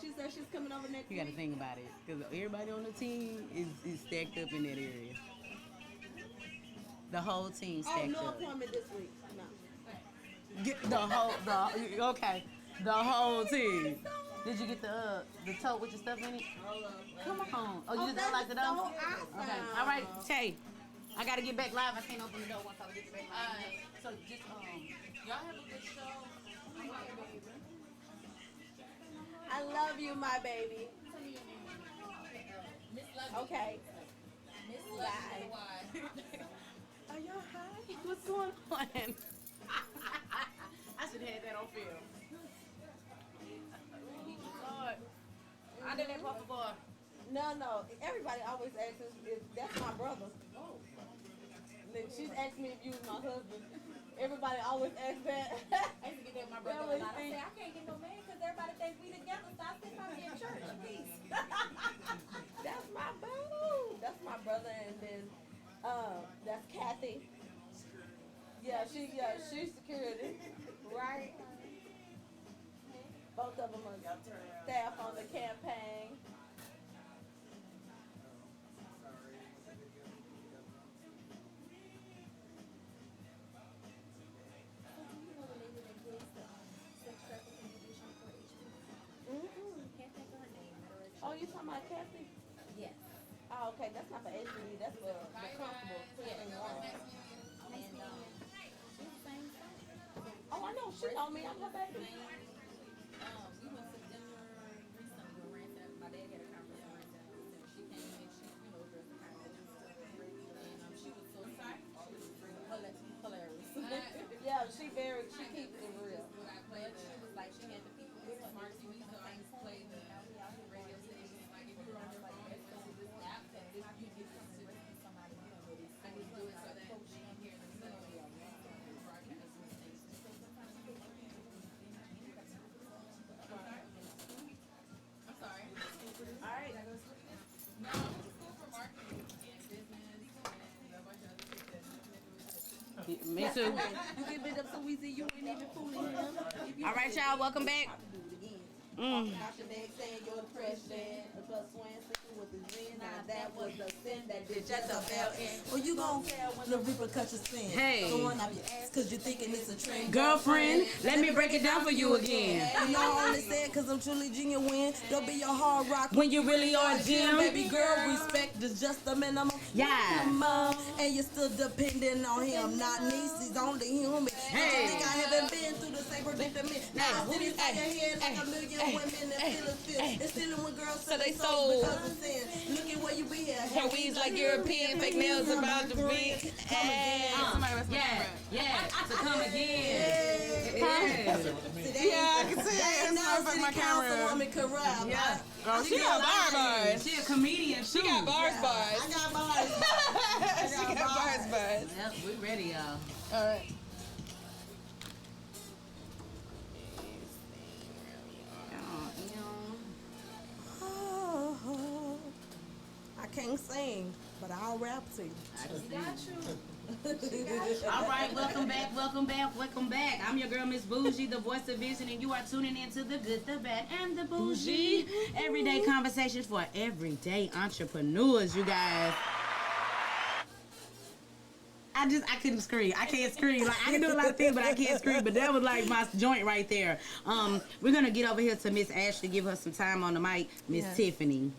She said she's coming over next You gotta week. think about it, because everybody on the team is stacked up in that area. The whole team Oh, stacked no up. appointment this week. No. Get okay, the whole team. Did you get the tote with your stuff in it? Come on. Oh, you just don't like the door? Okay. All right, Tay. I gotta get back live. I can't open the door once I get back live. So just y'all have a good show. I love you, my baby. Okay. Bye. Are y'all high? What's going on? I should have had that on film. Lord. I did that before. No. Everybody always asks if that's my brother. She's asked me if you was my husband. Everybody always asks that. I used to get that with my brother a lot. I say, I can't get no man because everybody thinks we together, so I think I'm in church. Peace. That's my boo. That's my brother, and then that's Kathy. Yeah, she's security, right? Both of them are staff on the campaign. Oh, you talking about Kathy? Yes. Oh, okay. That's not for HBD. That's for the comfortable. Oh, I know. She know me. I'm her baby. We went to dinner recently with Ranta. My dad had a conference with Ranta. She came in, she, dressed the conference and stuff. And she was so psyched. She was hilarious. Yeah, she keeps it real. But she was like, she had the people with her. Marcy, we used to always play the radio station. Like, if you were on there, like, let's go to this app, and this, you get somebody, I would do it so that she can hear themselves. Broadcast and things. I'm sorry. All right. No, I went to school for marketing and business and a bunch of other shit that Me too. You give it up so easy, you ain't even fooling him. All right, y'all. Welcome back. Do it again. Mm. Out your neck saying you're the president. The plus one sticking with the grin. Now that was the sin that did Jezebel in. Well, you gon' care when the repercussions spin. Hey. Throwing up your ass cause you're thinking it's a trend. Girlfriend, let me break it down for you again. You know I only said cause I'm truly genuine. Don't be your hard rock. When you really are Jim. Baby girl, respect is just the minimum. Yeah. Minimum. And you're still depending on him. Not Nissi's only human. Hey. I think I haven't been through the same predicament. Now I sit inside your head like a million women and feel it feel. It's stealing when girls say they sold. Because it's saying, look at where you be at. Her weeds like European, fake nails about to be. Somebody must To come again. Yeah, I can see it. Now It's city my camera. councilwoman corrupt. Yeah. Oh, she got bars. She a comedian too. She got bars. I got bars. She got bars. Yep, we ready, y'all. All right. Oh, I can't sing, but I'll rap to you. All right, welcome back. I'm your girl, Miss Boujie, the voice of vision, and you are tuning into the good, the bad, and the bougie. Everyday conversations for everyday entrepreneurs, you guys. I couldn't scream. I can't scream. Like, I can do a lot of things, but I can't scream. But that was like my joint right there. We're gonna get over here to Miss Ashley, give her some time on the mic. Miss Tiffany.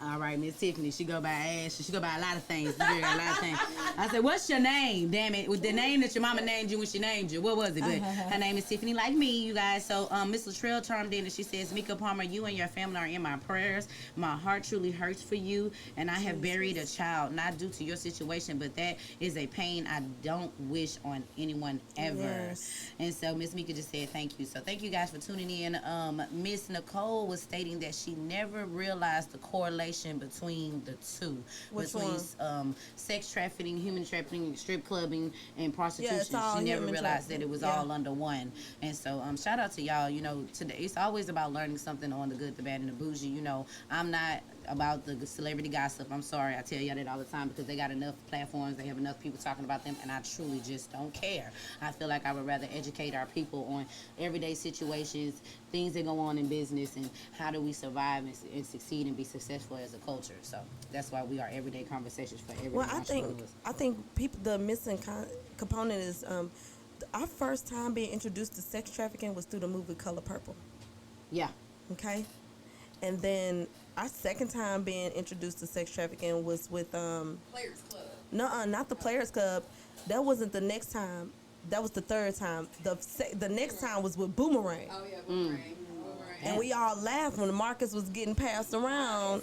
All right, Miss Tiffany. She go by Ashley. She go by a lot of things. I said, "What's your name? Damn it, with the name that your mama named you when she named you. What was it?" But her name is Tiffany, like me, you guys. So, Miss Latrell chimed in and she says, "Mika Palmer, you and your family are in my prayers. My heart truly hurts for you, and I have buried a child, not due to your situation, but that is a pain I don't wish on anyone ever." Yes. And so Miss Mika just said thank you. So thank you guys for tuning in. Miss Nicole was stating that she never realized the correlation between the two. Which between one? Sex trafficking, human trafficking, strip clubbing, and prostitution. it's all She never human realized that it was trafficking. all under one. And so shout out to y'all. You know, today it's always about learning something on the good, the bad, and the bougie. You know, I'm not about the celebrity gossip. I'm sorry, I tell y'all that all the time because they got enough platforms, they have enough people talking about them, and I truly just don't care. I feel like I would rather educate our people on everyday situations, things that go on in business, and how do we survive and succeed and be successful as a culture. So that's why we are everyday conversations for everyday Well, entrepreneurs. I think people, the missing component is our first time being introduced to sex trafficking was through the movie Color Purple. Yeah. Okay, and then our second time being introduced to sex trafficking was with Players Club. not the Players Club. That wasn't the next time. That was the third time. The next time was with Boomerang. Oh yeah, Boomerang. And we all laughed when Marcus was getting passed around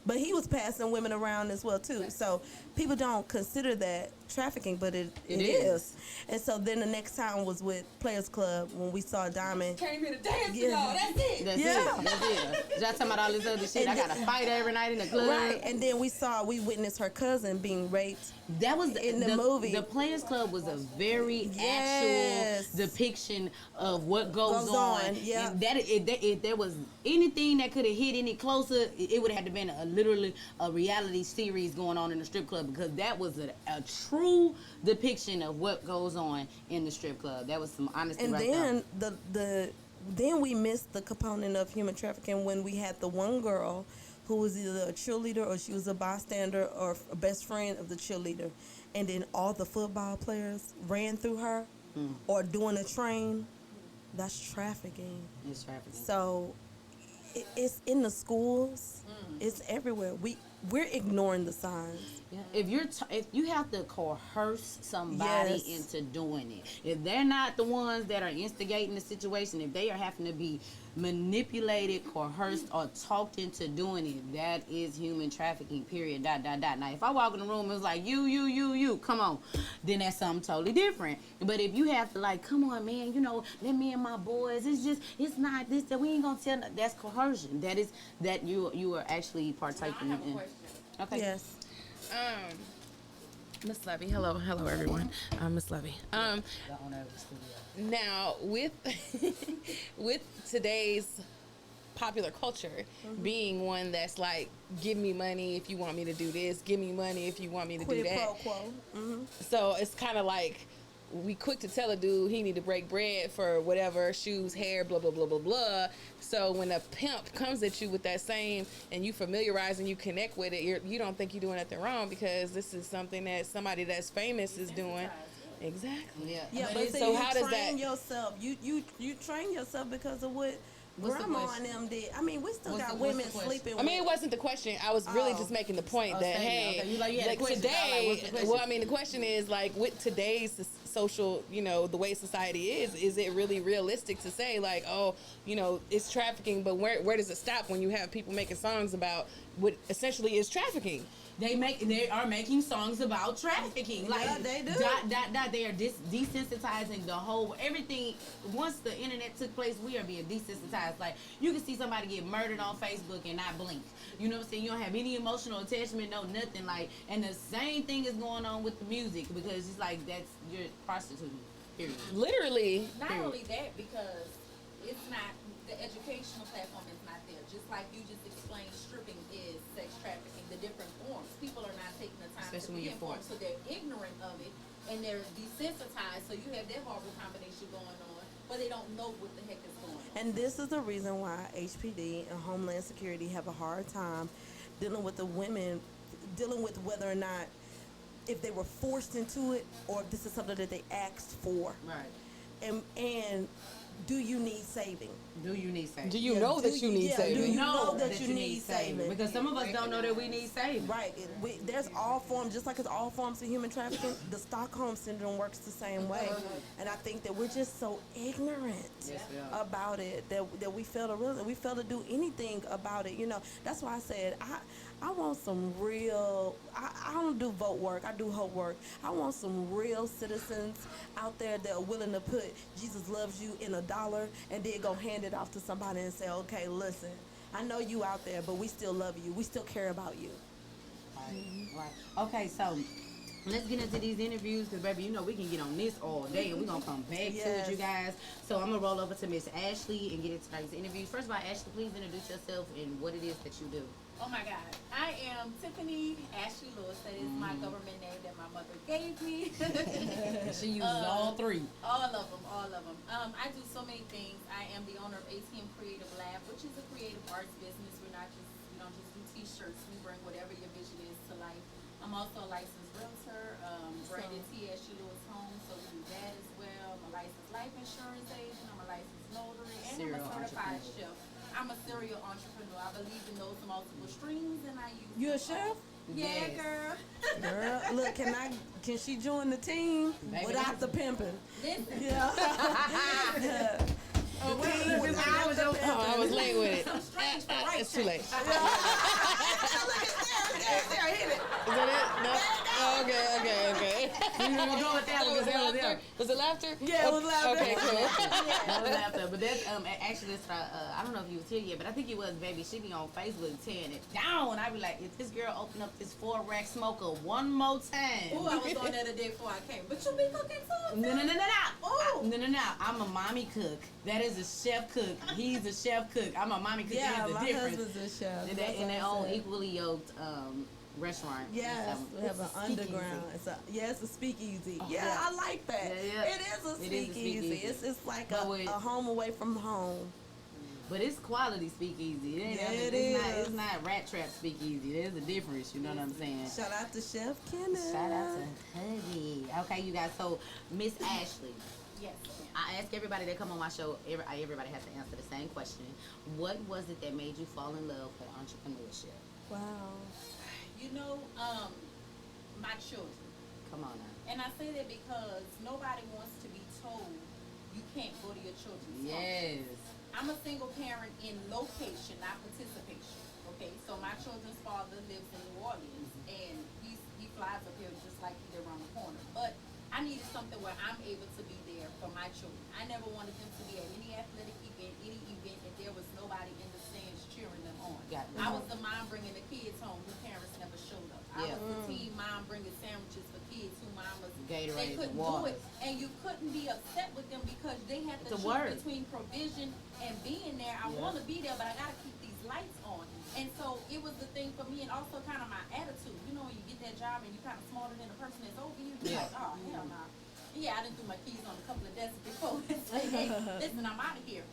but he was passing women around as well too. So people don't consider that trafficking, but it is. And so then the next time was with Players Club when we saw Diamond. Came here to dance, Yeah. y'all. That's it. That's it. Y'all talking about all this other shit. I got to fight every night in the club. Right, and then we witnessed her cousin being raped. That was in the movie. The Players Club was a very Yes. actual depiction of what goes on. Yeah. And if there was anything that could have hit any closer, it would have had to been literally a reality series going on in the strip club, because that was a true depiction of what goes on in the strip club. That was some honesty And right then then we missed the component of human trafficking when we had the one girl who was either a cheerleader or she was a bystander or a best friend of the cheerleader, and then all the football players ran through her or doing a train. That's trafficking. It's trafficking. So it's in the schools. It's everywhere. We're ignoring the signs. Yeah. If you have to coerce somebody Yes. into doing it, if they're not the ones that are instigating the situation, if they are having to be manipulated, coerced, or talked into doing it, that is human trafficking. Period. ... Now, if I walk in the room and it's like you, come on, then that's something totally different. But if you have to come on, man, let me and my boys. It's not this that we ain't gonna tell. That's coercion. That you are actually partaking I have a in. question. Okay. Yes. Miss Levy. Hello everyone. Miss Levy. The owner of the studio. Now with with today's popular culture being one that's like, give me money if you want me to do this, give me money if you want me to do Quid that. pro quo. Mm-hmm. So it's kind of like we quick to tell a dude he need to break bread for whatever, shoes, hair, blah blah blah blah blah. So when a pimp comes at you with that same, and you familiarize and you connect with it, you don't think you're doing nothing wrong because this is something that somebody that's famous is doing. Exactly. Yeah. Yeah, But but it's- see, so you how does train that- yourself? You train yourself because of what What's the grandma question? and them did. I mean, we still What's got the- what's women the question? sleeping I mean, it with. wasn't the question. I was really Oh. just making the point Oh, that statement. hey, Okay, you like, yeah, the like question. I like, today. what's the question? Well, I mean, the question is like with today's social, the way society is it really realistic to say like, oh, it's trafficking, but where does it stop when you have people making songs about what essentially is trafficking? They are making songs about trafficking. Like, Yeah, they do. They are desensitizing the whole everything. Once the internet took place, we are being desensitized. Like, you can see somebody get murdered on Facebook and not blink. You know what I'm saying? You don't have any emotional attachment, no nothing. Like, and the same thing is going on with the music because it's like you're prostituting. Period. Literally. Not only that, because it's not, the educational platform is not there. Just like you just explained, stripping is sex trafficking, the different forms. People are not taking the time Especially to when be you're informed, forced. so they're ignorant of it and they're desensitized. So you have that horrible combination going on, but they don't know what the heck is going on. And this is the reason why HPD and Homeland Security have a hard time dealing with the women, dealing with whether or not if they were forced into it or if this is something that they asked for. Right. And do you need saving? Do you need saving? Do you know that you need do saving? you know that you need saving? Because some of us don't know that we need saving. Right. There's all forms, just like it's all forms of human trafficking, the Stockholm Syndrome works the same way. And I think that we're just so ignorant Yes, we are. about it that we fail to realize, we fail to do anything about it. That's why I said I want some real, I don't do vote work, I do hope work. I want some real citizens out there that are willing to put Jesus loves you in $1 and then go hand it off to somebody and say, okay, listen, I know you out there, but we still love you. We still care about you. Right. Okay, so let's get into these interviews because, baby, we can get on this all day and we're going to come back to Yes. it, you guys. So I'm going to roll over to Miss Ashley and get into tonight's interviews. First of all, Ashley, please introduce yourself and what it is that you do. Oh my God. I am Tiffany Ashley Lewis. That is my government name that my mother gave me. She uses all three. All of them. I do so many things. I am the owner of ATM Creative Lab, which is a creative arts business. We don't just do t-shirts. We bring whatever your vision is to life. I'm also a licensed realtor, branded T. Ashley Lewis Homes, so we do that as well. I'm a licensed life insurance agent. I'm a licensed notary, and Serial I'm a certified entrepreneur. chef. I'm a serial entrepreneur. I believe in those multiple streams, and I use. You a them chef? all. Yeah, Yes. girl. Girl, look, can she join the team Baby, without the pimping? Listen. Yeah. Oh, I was late with it. Some strange for right It's too late. check. There, hit it. Is that it? No? Oh, okay. You don't go with that Was because it that was laughter? there. Was it laughter? Yeah, it was laughter. Okay, cool. That was after, but that's actually it's I don't know if you was here yet, but I think you was, baby. She be on Facebook tearing it down. I be like, if this girl open up this 4-rack smoker one more time. Ooh, I was on there the day before I came. But you be cooking too? No. Oh. No. I'm a mommy cook. That is a chef cook. He's a chef cook. I'm a mommy cook. Yeah, There's a my difference. husband's a chef. And That's they what I own said. equally yoked restaurant. Yes, we have an It's a speakeasy. underground. It's a speakeasy. Oh, yeah, yeah. I like that. Yeah. It is a speakeasy. It's like But a with- home away from home. But it's quality speakeasy. Yeah, it It's is. not rat trap speakeasy. There's a difference. You know what I'm saying? Shout out to Chef Kenneth. Shout out to Hubby. Okay, you guys. So, Miss Ashley, Yes. I ask everybody that come on my show. Everybody has to answer the same question. What was it that made you fall in love with entrepreneurship? Wow. You know, my children. Come on now. And I say that because nobody wants to be told you can't go to your children's function. Yes. I'm a single parent in location, not participation. Okay, so my children's father lives in New Orleans, and he flies up here just like he's around the corner. But I needed something where I'm able to be there for my children. I never wanted them to be at any athletic event, any event, and there was nobody in the stands cheering them on. Got it. I was the mom bringing the kids home whose parents never showed up. I Yeah. was the team mom bringing sandwiches for kids who mamas Gatorade, they couldn't the do waters. it, and you couldn't be upset with them because they had to It's a choose word. between provision and being there. I Yeah. want to be there, but I gotta keep these lights on. And so it was the thing for me, and also kind of my attitude. You know, when you get that job and you kind of smarter than the person that's over you, you're Yeah. like, oh hell no. Yeah, I done threw my keys on a couple of desks before and say, hey, listen, I'm out of here.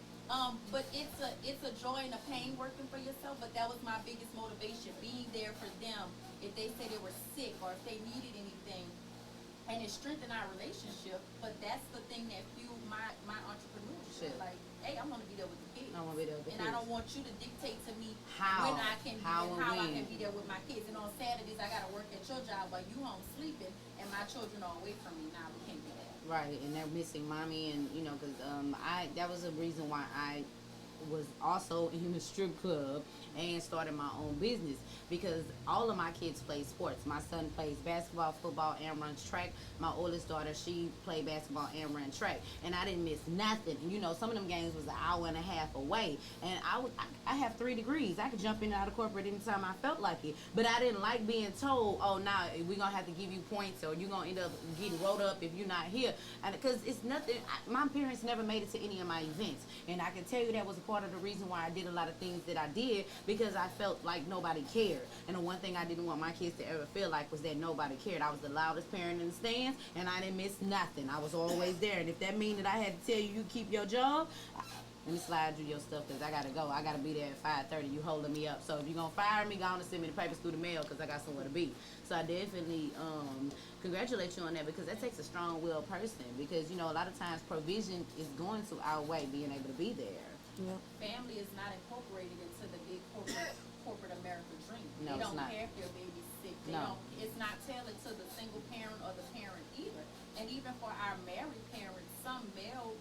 But it's a joy and a pain working for yourself. But that was my biggest motivation, being there for them if they say they were sick or if they needed anything. And it strengthened our relationship, but that's the thing that fueled my entrepreneurship. Shit. Like, hey, I'm gonna be there with the kids. I want to be there with the And I kids. don't want you to dictate to me How? when I can be How and and how I when? can be there with my kids. And on Saturdays, I gotta work at your job while you home sleeping, and my children are away from me. Now we can't do that. Right, and they're missing mommy, and you know, cause I that was a reason why I was also in the strip club and started my own business, because all of my kids play sports. My son plays basketball, football, and runs track. My oldest daughter, she played basketball and ran track, and I didn't miss nothing. You know, some of them games was an hour and a half away, and I have 3 degrees. I could jump in and out of corporate anytime I felt like it, but I didn't like being told, oh, now we're gonna have to give you points, or you're gonna end up getting rolled up if you're not here, and because it's nothing. My parents never made it to any of my events, and I can tell you that was a part of the reason why I did a lot of things that I did, because I felt like nobody cared. And the one thing I didn't want my kids to ever feel like was that nobody cared. I was the loudest parent in the stands, and I didn't miss nothing. I was always there. And if that means that I had to tell you keep your job, let me slide you your stuff, because I got to go. I got to be there at 5:30. You holding me up. So if you're going to fire me, go on and send me the papers through the mail, because I got somewhere to be. So I definitely congratulate you on that, because that takes a strong-willed person. Because, you know, a lot of times provision is going to outweigh being able to be there. Yeah. Family is not incorporated into the big corporate America dream. No, They it's don't not. care if your baby's sick. They No. don't. It's not tailored to the single parent or the parent either. And even for our married parents, some male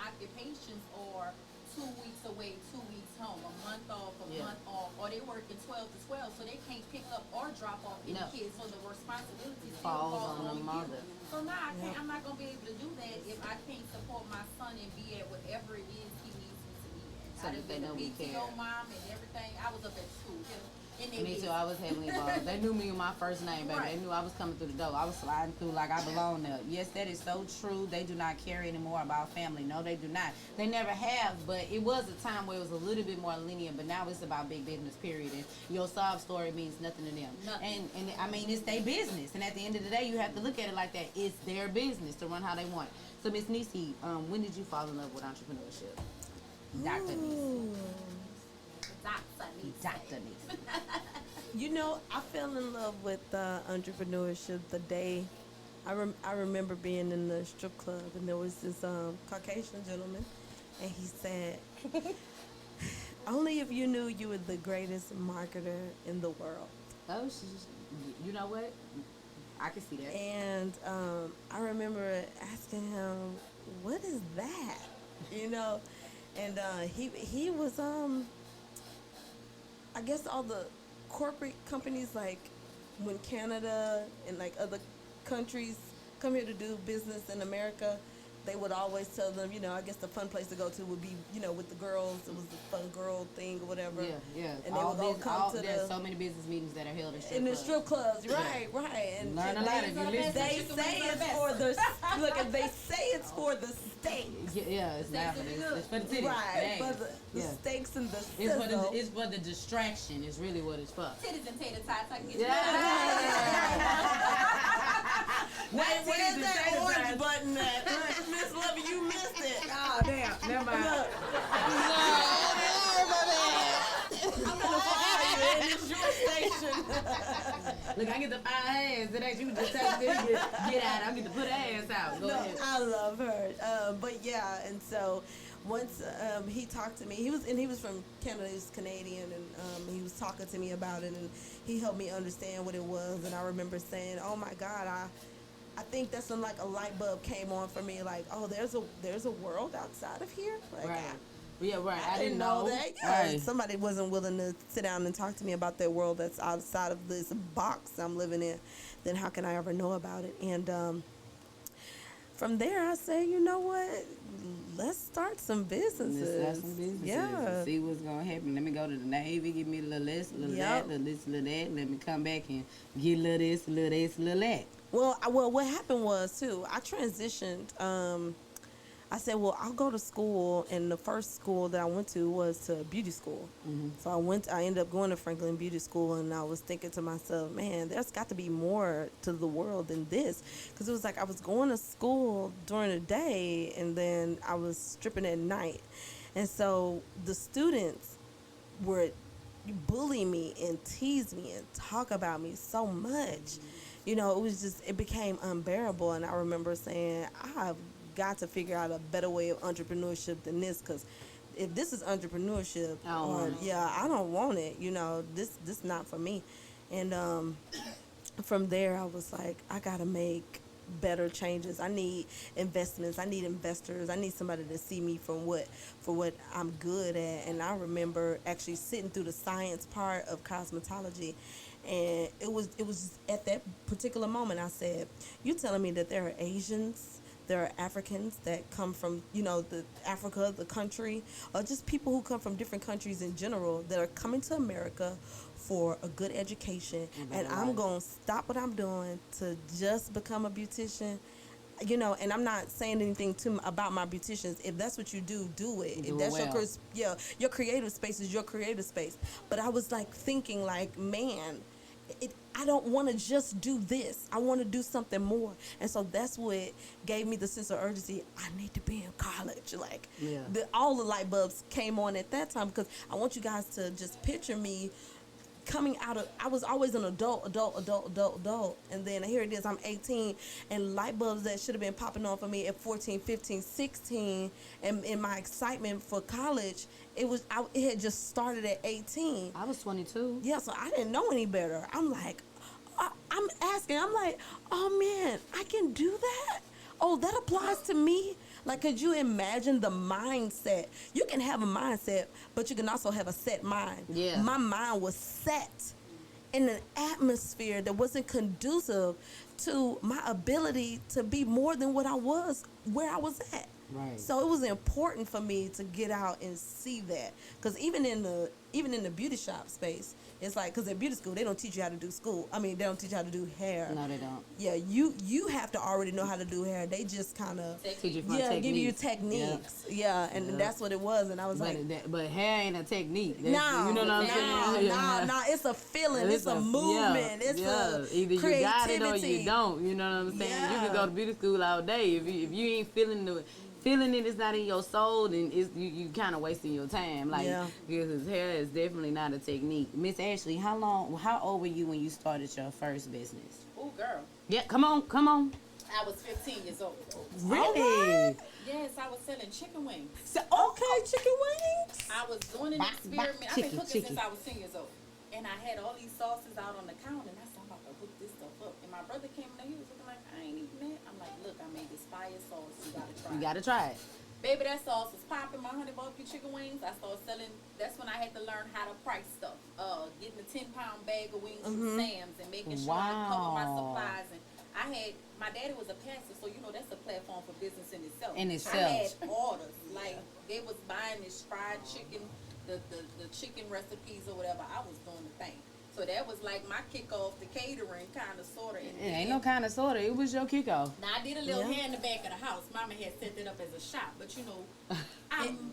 occupations are 2 weeks away, 2 weeks home, a month off, a Yeah. month off, or they working 12 to 12, so they can't pick up or drop off any No. kids. So the responsibility still Falls on the you. mother. So now I can't. Yeah. I'm not gonna be able to do that if I can't support my son and be at whatever it is he needs me to be at. So I done that they been a know we PTO care. mom and everything. I was up at school. And they Me busy. too. I was heavily involved. They knew me with my first name, baby. Right. They knew I was coming through the door. I was sliding through like I belong there. Yes, that is so true. They do not care anymore about family. No, they do not. They never have, but it was a time where it was a little bit more lenient, but now it's about big business, period. And your sob story means nothing to them. Nothing. And I mean, it's their business. And at the end of the day, you have to look at it like that. It's their business to run how they want. So, Miss Nissi, when did you fall in love with entrepreneurship? Dr. Nissi. Dr. Nissi. You know, I fell in love with entrepreneurship the day I remember being in the strip club, and there was this Caucasian gentleman, and he said, "Only if you knew you were the greatest marketer in the world." Oh, you know what? I can see that. And I remember asking him, "What is that?" You know, and he was I guess all the corporate companies, like when Canada and like other countries come here to do business in America, they would always tell them, you know, I guess the fun place to go to would be, you know, with the girls. It was the fun girl thing or whatever. Yeah, yeah. And they would all come to there's the so many business meetings that are held in the strip clubs, right, right. And Learn a lot if you listen. they say it's for the look. If they say it's for the steaks, Yeah, it's not for the, it's for the titties. right? Dang. For the Yeah. steaks and the It's for sizzle. the, it's for the distraction. Is really what it's for. Titties and tater tots. I can get Wait, where's that Tater orange tots. button at? Miss Lovey, you missed it. Oh damn! Never mind. Look, I'm gonna fire you, and it's your station. Look, I get the 5 hands. It ain't you just tell me to get out. I get to put ass out. Go No, ahead. I love her. But yeah, and so once he talked to me, he was from Canada, he was Canadian, and he was talking to me about it, and he helped me understand what it was. And I remember saying, "Oh my God, I think that's when like a light bulb came on for me. Like, oh, there's a world outside of here. Like, Right. Yeah, right. I didn't know that. Yeah, Right. somebody wasn't willing to sit down and talk to me about their world that's outside of this box I'm living in. Then how can I ever know about it? And from there, I say, you know what? Let's start some businesses. Let's start some businesses. Yeah. And see what's gonna happen. Let me go to the Navy, give me a little this, a little Yep. that, a little this, a little that. Let me come back and get a little this, a little this, a little that. Well, what happened was too. I transitioned. I said, well, I'll go to school, and the first school that I went to was to beauty school. Mm-hmm. So I ended up going to Franklin Beauty School, and I was thinking to myself, man, there's got to be more to the world than this, because it was like I was going to school during the day, and then I was stripping at night, and so the students would bully me and tease me and talk about me so much. You know, it became unbearable, and I remember saying, I've got to figure out a better way of entrepreneurship than this, because if this is entrepreneurship, I don't want it. I don't want it. You know, this not for me. And from there, I was like, I gotta make better changes. I need investments. I need investors. I need somebody to see me for what I'm good at. And I remember actually sitting through the science part of cosmetology, and it was at that particular moment I said, "You telling me that there are Asians, there are Africans that come from, the Africa, the country, or just people who come from different countries in general that are coming to America for a good education, and I'm going to stop what I'm doing to just become a beautician." And I'm not saying anything about my beauticians. If that's what you do, do it. If that's your creative space is your creative space. But I was like thinking like, man, I don't want to just do this. I want to do something more. And so that's what gave me the sense of urgency. I need to be in college. Like, all the light bulbs came on at that time, because I want you guys to just picture me coming out of, I was always an adult, and then here it is, I'm 18, and light bulbs that should have been popping on for me at 14, 15, 16, and in my excitement for college, it had just started at 18. I was 22. Yeah, so I didn't know any better. I'm like, I'm like, oh man, I can do that? Oh, that applies to me? Like, could you imagine the mindset? You can have a mindset, but you can also have a set mind. Yeah. My mind was set in an atmosphere that wasn't conducive to my ability to be more than what I was, where I was at. Right. So it was important for me to get out and see that, because even in the beauty shop space, it's like, because at beauty school they don't teach you how to do they don't teach you how to do hair. No, they don't. Yeah, you have to already know how to do hair. They just kind of give you techniques. Yeah, and that's what it was. And I was but hair ain't a technique. No, you know what I'm saying? No, it's a feeling. It's a movement. It's a either creativity. You got it or you don't. You know what I'm saying? Yeah. You can go to beauty school all day if you ain't feeling it is not in your soul, then you kind of wasting your time. Like, because hair is definitely not a technique. Miss Ashley, how old were you when you started your first business? Oh, girl. Yeah, come on. I was 15 years old. Really? Yes, I was selling chicken wings. So, okay, chicken wings. I was doing an experiment. I've been cooking since I was 10 years old. And I had all these sauces out on the counter, and I said, I'm about to hook this stuff up. And my brother came in there, he was looking like, I ain't eating that. I'm like, look, I made this fire sauce. You gotta try it. Baby, that sauce was popping. My honey barbecue chicken wings, I started selling. That's when I had to learn how to price stuff. Getting a 10-pound bag of wings from Sam's and making sure I cover my supplies. And my daddy was a pastor, so that's a platform for business in itself. I had orders. Like, they was buying this fried chicken, the chicken recipes or whatever. I was doing the thing. So that was like my kickoff to catering, kind of, sort of. It ain't no kind of, sort of. It was your kickoff. Now, I did a little hair in the back of the house. Mama had set it up as a shop, but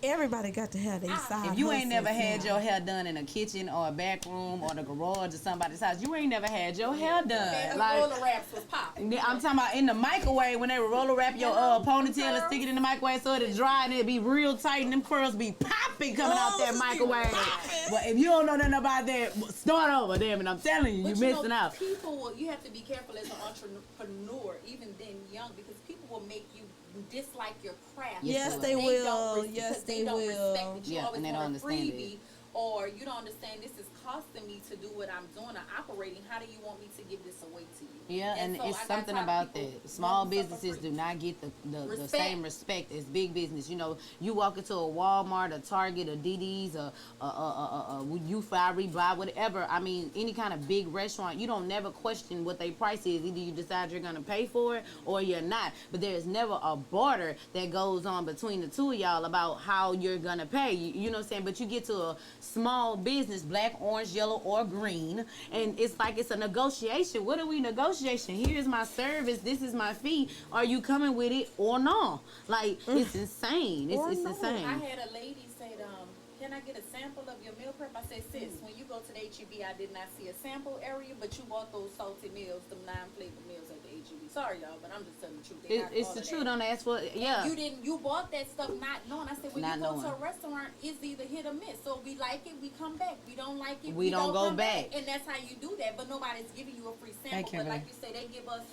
everybody got to have their side. If you ain't never had your hair done in a kitchen or a back room or the garage or somebody's house, you ain't never had your hair done. And roller wraps was popping. I'm talking about in the microwave when they would roller wrap your ponytail and stick it in the microwave so it'll dry and it'll be real tight and them curls be popping coming out that microwave. But if you don't know nothing about that, start over, damn it. I'm telling you, you're missing out. You have to be careful as an entrepreneur, even then young, because people will make you dislike your craft. Yes, they will. Yes, they don't respect it. You always and they don't want a understand freebie, it. or you don't understand this is costing me to do what I'm doing or operating. How do you want me to give this away to you? Yeah, and so it's something about that. Small businesses do not get the same respect as big business. You walk into a Walmart, a Target, a DD's, a U5, Rebuy, whatever. I mean, any kind of big restaurant, you don't never question what their price is. Either you decide you're going to pay for it or you're not. But there's never a barter that goes on between the two of y'all about how you're going to pay. You know what I'm saying? But you get to a small business, black, orange, yellow, or green, and it's like it's a negotiation. What are we negotiating? Here's my service. This is my fee. Are you coming with it or no? Like, it's insane. It's insane. I had a lady say, can I get a sample of your meal prep? I said, sis, when you go to the HEB, I did not see a sample area, but you bought those salty meals, them 9-flavor meals at the HEB. Sorry, y'all, but I'm just telling the truth. It's the truth. Don't ask for it. Yeah. You bought that stuff not knowing. I said, when you go to a restaurant, it's either hit or miss. So we like it, we come back. We don't like it, we don't go back. And that's how you do that. But nobody's giving you a free sample. But like you say, they give us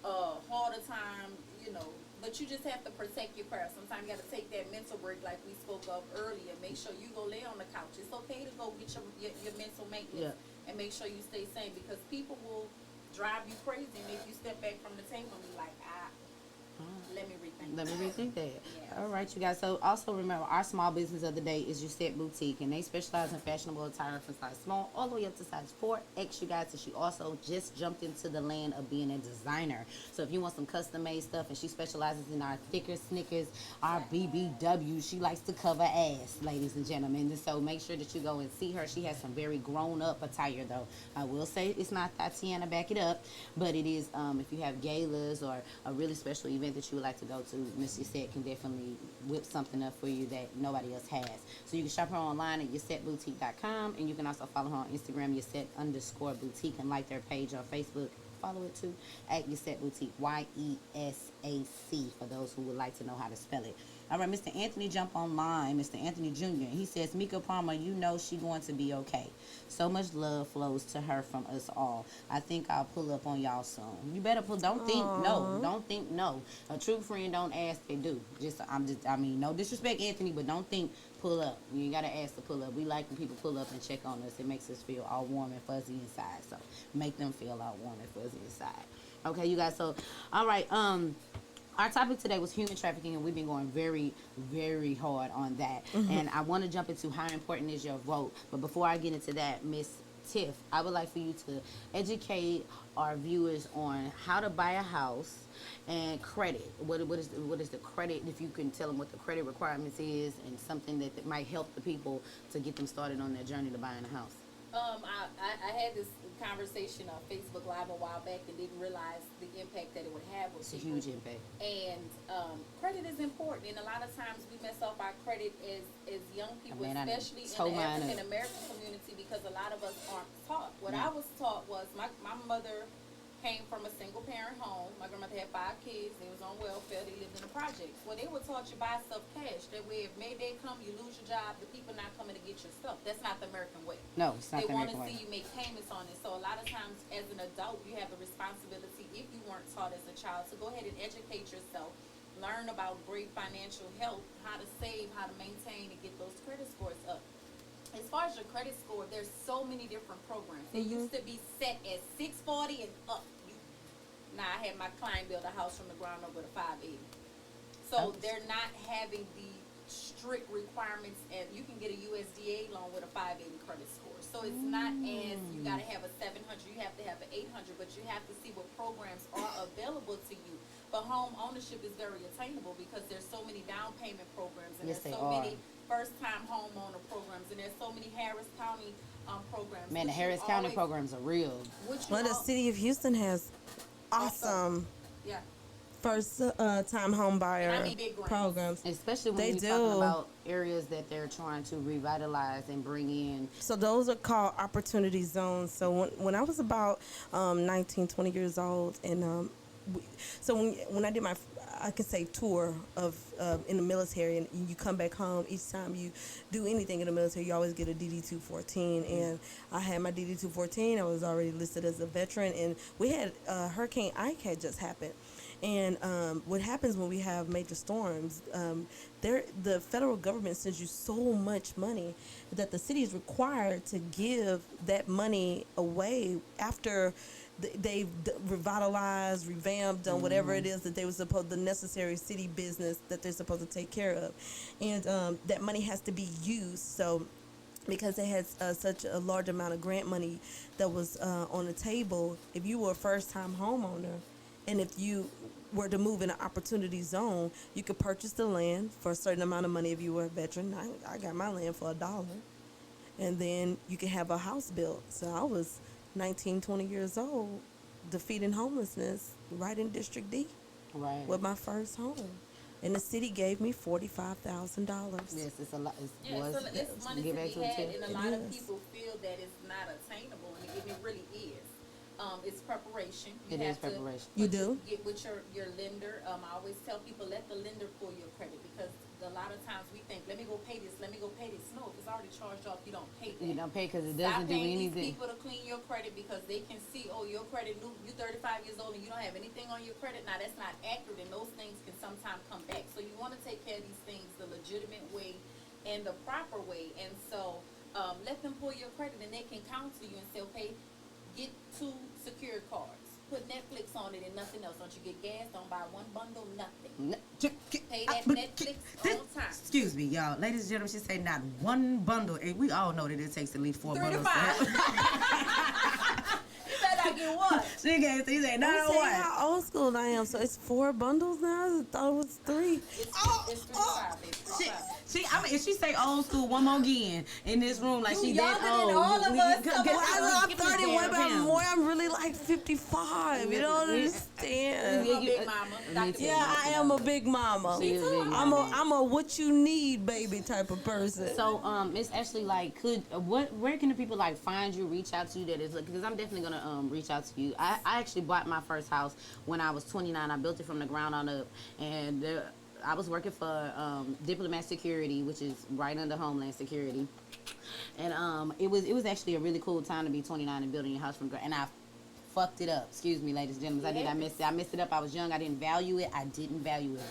a harder time, But you just have to protect your craft. Sometimes you got to take that mental break, like we spoke of earlier. Make sure you go lay on the couch. It's okay to go get your mental maintenance and make sure you stay sane, because people will drive you crazy and make you step back from the table and be like, let me rethink. Let me rethink that. Yes. All right, you guys. So also remember, our small business of the day is Jusette Boutique, and they specialize in fashionable attire from size small all the way up to size 4X, you guys. And she also just jumped into the land of being a designer. So if you want some custom made stuff, and she specializes in our thicker Snickers, our BBW. She likes to cover ass, ladies and gentlemen. And so make sure that you go and see her. She has some very grown up attire, though. I will say it's not Tatiana, back it up, but it is. If you have galas or a really special event that you would like to go to, Miss Jusette can definitely whip something up for you that nobody else has. So you can shop her online at YusetteBoutique.com, and you can also follow her on Instagram, Yusette_boutique, and like their page on Facebook. Follow it too at Yusette Boutique, YESAC, for those who would like to know how to spell it. All right, Mr. Anthony jump online, Mr. Anthony Jr. He says, Mika Palmer, you know she going to be okay. So much love flows to her from us all. I think I'll pull up on y'all soon. You better pull. Don't think no. Don't think no. A true friend don't ask, they do. I mean, no disrespect, Anthony, but don't think pull up. You ain't gotta ask to pull up. We like when people pull up and check on us. It makes us feel all warm and fuzzy inside. So make them feel all warm and fuzzy inside. Okay, you guys. So, all right. Our topic today was human trafficking, and we've been going very, very hard on that. And I want to jump into how important is your vote. But before I get into that, Miss Tiff, I would like for you to educate our viewers on how to buy a house and credit. What is the credit, if you can tell them what the credit requirements is, and something that might help the people to get them started on their journey to buying a house. I had this conversation on Facebook Live a while back and didn't realize the impact that it would have with It's a people. huge impact. And credit is important, and a lot of times we mess up our credit as young people, especially in the African American community, because a lot of us aren't taught. What I was taught was my mother came from a single parent home. My grandmother had 5 kids. They was on welfare. They lived in the projects. Well, they were taught you buy stuff cash. That way, if Mayday come, you lose your job, the people not coming to get your stuff. That's not the American way. No, it's not the American way. They want to see you make payments on it. So a lot of times, as an adult, you have a responsibility, if you weren't taught as a child, to go ahead and educate yourself. Learn about great financial help, how to save, how to maintain, and get those credit scores up. As far as your credit score, there's so many different programs. It used to be set at 640 and up. Now I had my client build a house from the ground up with a 580. So they're not having the strict requirements, and you can get a USDA loan with a 580 credit score. So it's not as you got to have a 700, you have to have an 800, but you have to see what programs are available to you. But home ownership is very attainable because there's so many down payment programs, and there's so many first-time homeowner programs, and there's so many Harris County programs. Man, the Harris County programs are real. Well, the city of Houston has awesome first time home buyer programs. Especially when we're talking about areas that they're trying to revitalize and bring in. So those are called opportunity zones. So when I was about 19, 20 years old, and when I did my, I could say, tour of in the military, and you come back home, each time you do anything in the military, you always get a DD-214, and I had my DD-214. I was already listed as a veteran, and we had Hurricane Ike had just happened. And what happens when we have major storms, the federal government sends you so much money that the city is required to give that money away after they've revitalized, revamped, done whatever it is that they were supposed, the necessary city business that they're supposed to take care of. And that money has to be used. So because they had such a large amount of grant money that was on the table, if you were a first-time homeowner, and if you were to move in an opportunity zone, you could purchase the land for a certain amount of money if you were a veteran. I got my land for $1. And then you could have a house built. So I was 19, 20 years old, defeating homelessness right in District D with my first home. And the city gave me $45,000. Yes, it's a lot. It's money to be had, and a lot of people feel that it's not attainable, and it really is. It's preparation. It is preparation. You do? Get with your lender. I always tell people, let the lender pull your credit, because a lot of times we think, let me go pay this, let me go pay this. No, if it's already charged off, you don't pay that. You don't pay because it Stop doesn't do paying these anything. people to clean your credit because they can see, oh, your credit new, you're 35 years old and you don't have anything on your credit. Now, that's not accurate, and those things can sometimes come back. So you want to take care of these things the legitimate way and the proper way. And so let them pull your credit, and they can counsel you and say, okay, get 2 secure cards. Put Netflix on it and nothing else. Don't you get gas? Don't buy one bundle, nothing. Pay that Netflix on time. Excuse me, y'all. Ladies and gentlemen, she said not one bundle. And we all know that it takes at least 4 3 to bundles. 5. You better not get one. She said not I'm on saying one. how old school I am. So it's 4 bundles now. I thought it was 3. It's 3 to 5, baby. 3 to 5. I mean, if she say old school one more again in this room, like You she younger that than old. all of us. Come on. I'm 31, but I'm really like 55. You don't understand. You a big mama. Dr. too. Yeah, I am a big mama. She is a big I'm mama. a what you need baby type of person. So, Miss Ashley, like, where can the people like find you, reach out to you? That is, because I'm definitely gonna reach out to you. I actually bought my first house when I was 29. I built it from the ground on up, and I was working for Diplomat Security, which is right under Homeland Security, and it was actually a really cool time to be 29 and building your house from the ground. And I fucked it up. Excuse me, ladies and gentlemen. I messed it up. I was young. I didn't value it.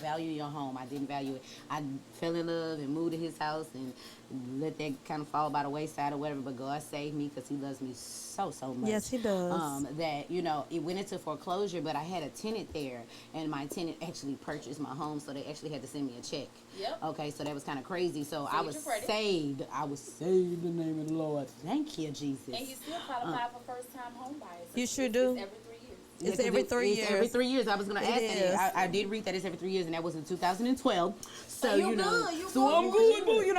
Value your home. I didn't value it. I fell in love and moved to his house and let that kind of fall by the wayside or whatever. But God saved me because He loves me so much. Yes, He does. That, you know, it went into foreclosure, but I had a tenant there, and my tenant actually purchased my home, so they actually had to send me a check. Yep. Okay, so that was kind of crazy. So I was your credit. saved. I was saved in the name of the Lord. Thank you, Jesus. And you still qualify for first-time home buyers. You sure do. It's every 3 years. It's every 3 years. It's every 3 years. I was gonna ask is. that. I did read that it's every 3 years, and that was in 2012. So you you know, good, you so good. I'm good, boo. You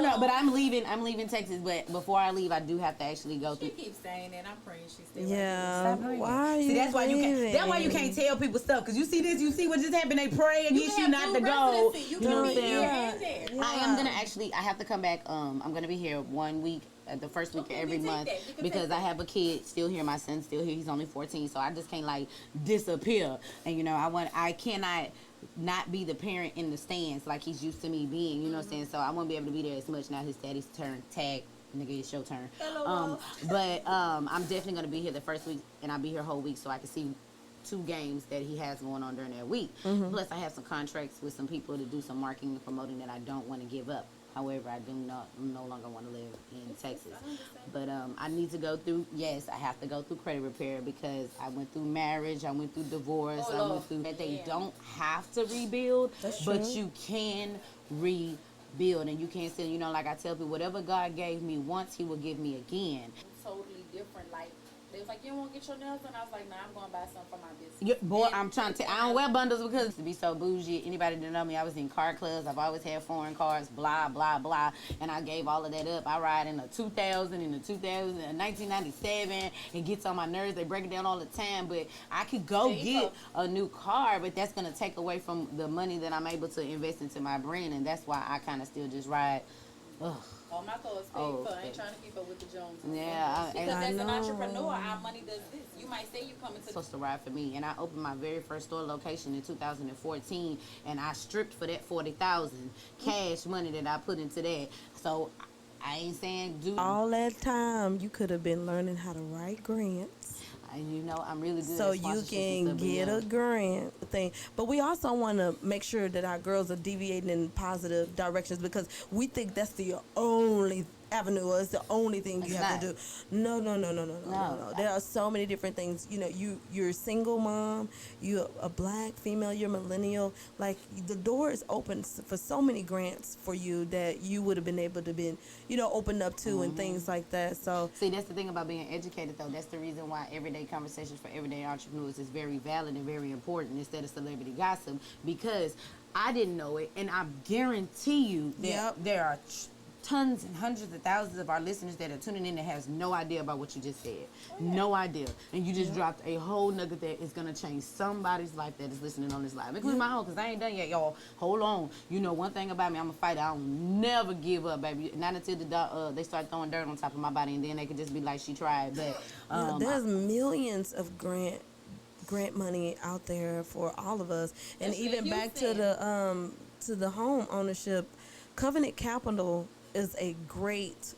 know, But I'm leaving Texas. But before I leave, I do have to actually go She through. keeps saying that. I'm praying she stays. Yeah. Stop Why are you See, that's why you can't. leaving? That's why you can't tell people stuff. Cause you see this, you see what just happened. They pray against you not to go. You You can know be what I'm here saying? and there. Yeah. I am gonna actually. I have to come back. I'm gonna be here 1 week. The first week Okay, of every we take month that. You can because take I that. have a kid still here. My son's still here. He's only 14, so I just can't like disappear. And you know, I cannot not be the parent in the stands like he's used to me being. You know what I'm saying? So I won't be able to be there as much now. His daddy's turn tag. Nigga, it's your turn. But I'm definitely gonna be here the first week, and I'll be here whole week so I can see 2 games that he has going on during that week. Plus, I have some contracts with some people to do some marketing and promoting that I don't want to give up. However, I do no longer want to live in Texas. But I need to go through, yes, I have to go through credit repair because I went through marriage, I went through divorce, I went through that they don't have to rebuild, but you can rebuild. And you can't say, you know, like I tell people, whatever God gave me once, He will give me again. Totally different. Like, they was like, you don't want to get your nails done? I was like, nah, I'm going to buy something for my business. Yeah, boy, I'm trying to. I don't wear bundles because to be so bougie. Anybody that know me, I was in car clubs. I've always had foreign cars. Blah blah blah. And I gave all of that up. I ride in a 2000, in a 1997. It gets on my nerves. They break it down all the time. But I could go get a new car, but that's gonna take away from the money that I'm able to invest into my brand, and that's why I kind of still just ride. Ugh. All my clothes paid for. I ain't trying to keep up with the Joneses. Yeah, because I as an know. entrepreneur, our money does this. You might say you coming to Supposed to ride for me, and I opened my very first store location in 2014, and I stripped for that 40,000 cash money that I put into that. So I ain't saying do All that time, you could have been learning how to write grants. You know, I'm really good So at you sponsorships can and stuff, get but a grant thing. But we also want to make sure that our girls are deviating in positive directions because we think that's the only avenue or it's the only thing you It's have to not. do. No. There are so many different things. You know, you're a single mom, you're a black female, you're millennial. Like the door is open for so many grants for you that you would have been able to be, you know, opened up to and things like that. So See, that's the thing about being educated, though. That's the reason why everyday conversations for everyday entrepreneurs is very valid and very important instead of celebrity gossip, because I didn't know it, and I guarantee you that Yep. there are tons and hundreds of thousands of our listeners that are tuning in that has no idea about what you just said. No idea. And you just dropped a whole nugget that is going to change somebody's life that is listening on this live, including my own, because I ain't done yet, y'all. Hold on. You know, one thing about me, I'm a fighter. I'll never give up, baby. Not until they start throwing dirt on top of my body, and then they could just be like, she tried. But there's millions of grant money out there for all of us, and Especially even in back to Houston. the to the home ownership, Covenant Capital is a great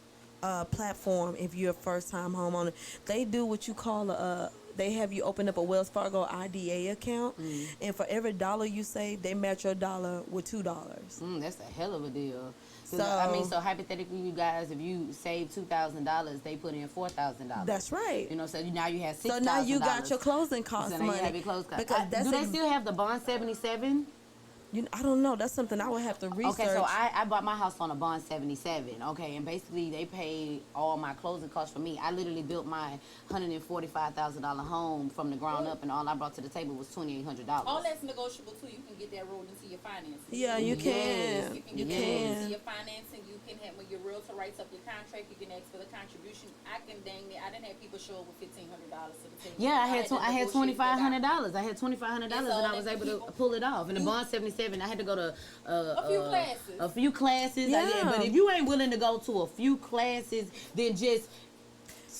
platform if you're a first time homeowner. They do what you call they have you open up a Wells Fargo IDA account, and for every dollar you save, they match your dollar with $2. That's a hell of a deal. So I mean, so hypothetically, you guys, if you save $2,000, they put in $4,000. That's right. You know, so now you have $6,000. So now you got your closing costs So now money. you have your closing costs. Because that's do they still have the bond 77? I don't know. That's something I would have to research. Okay, so I bought my house on a bond 77. Okay, and basically they paid all my closing costs for me. I literally built my $145,000 home from the ground up, and all I brought to the table was $2,800. All that's negotiable too. You can get that rolled into your financing. Yeah, you can. You can get that rolled into your financing. You can have, when your realtor writes up your contract, you can ask for the contribution. I didn't have people show up with $1,500 to the table. Yeah, I had $2,500. $2,500. I had $2,500, and so I was able to pull it off. And the bond 77, I had to go to A few classes. A few classes. Yeah. But if you ain't willing to go to a few classes, then just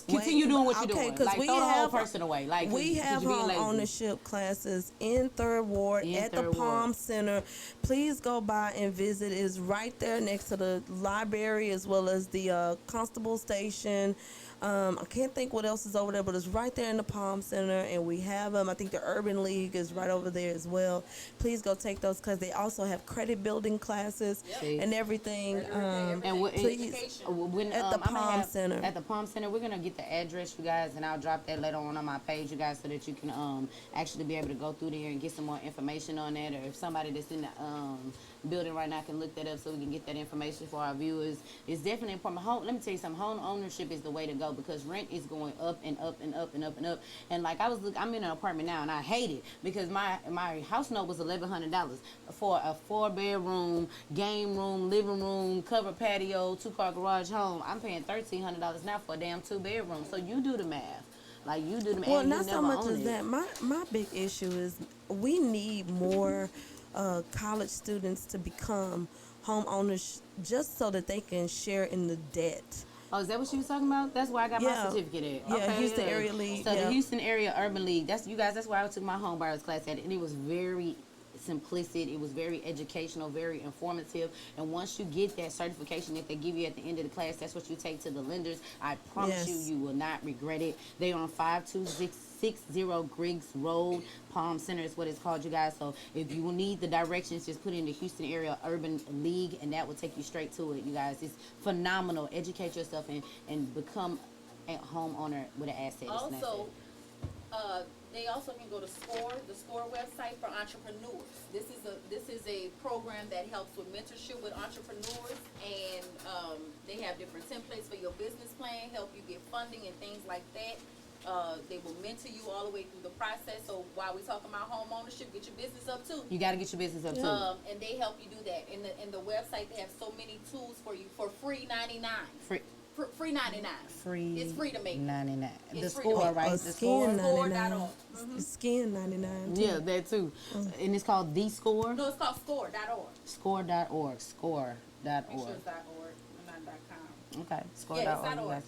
continue doing what you're doing. Like, throw the whole person away. Like, we 'cause have you're being home lazy. ownership classes in Third Ward at the Palm Center. Please go by and visit. It's right there next to the library as well as the constable station. I can't think what else is over there, but it's right there in the Palm Center, and we have them. I think the Urban League is right over there as well. Please go take those because they also have credit building classes and everything. And please, at the Palm Center. At the Palm Center, we're gonna get the address, you guys, and I'll drop that later on my page, you guys, so that you can actually be able to go through there and get some more information on that. Or if somebody that's in the building right now can look that up, so we can get that information for our viewers. It's definitely important. Let me tell you something. Home ownership is the way to go because rent is going up and up and up and up and up. And like I'm in an apartment now, and I hate it because my house note was $1,100 for a 4-bedroom, game room, living room, covered patio, 2-car garage home. I'm paying $1,300 now for a damn 2-bedroom. So you do the math. Like, you do the math. Well, not so much as that. My big issue is we need more college students to become homeowners just so that they can share in the debt. Oh, is that what you was talking about? That's where I got my certificate at. Yeah, Okay, Houston Area League. So the Houston Area Urban League, that's where I took my home buyers class at, and it was very simplistic. It was very educational, very informative. And once you get that certification that they give you at the end of the class, that's what you take to the lenders. I promise you will not regret it. They on 52660 Griggs Road. Palm Center is what it's called, you guys. So if you need the directions, just put in the Houston Area Urban League, and that will take you straight to it, you guys. It's phenomenal. Educate yourself and become a homeowner with an asset. Also, they also can go to the SCORE website for entrepreneurs. This is a program that helps with mentorship with entrepreneurs, and they have different templates for your business plan, help you get funding and things like that. They will mentor you all the way through the process. So while we're talking about home ownership, get your business up too. You got to get your business up too. And they help you do that. In the website, they have so many tools for you for free 99. Free 99. It's free to make. 99. It's The free to SCORE, make. right? The SCORE. Score.org. Skin 99. Yeah, that too. And it's called The Score? No, it's called score.org. Score.org. Score.org. Make sure it's .org, not .com. Okay, score.org. Yeah, it's .org.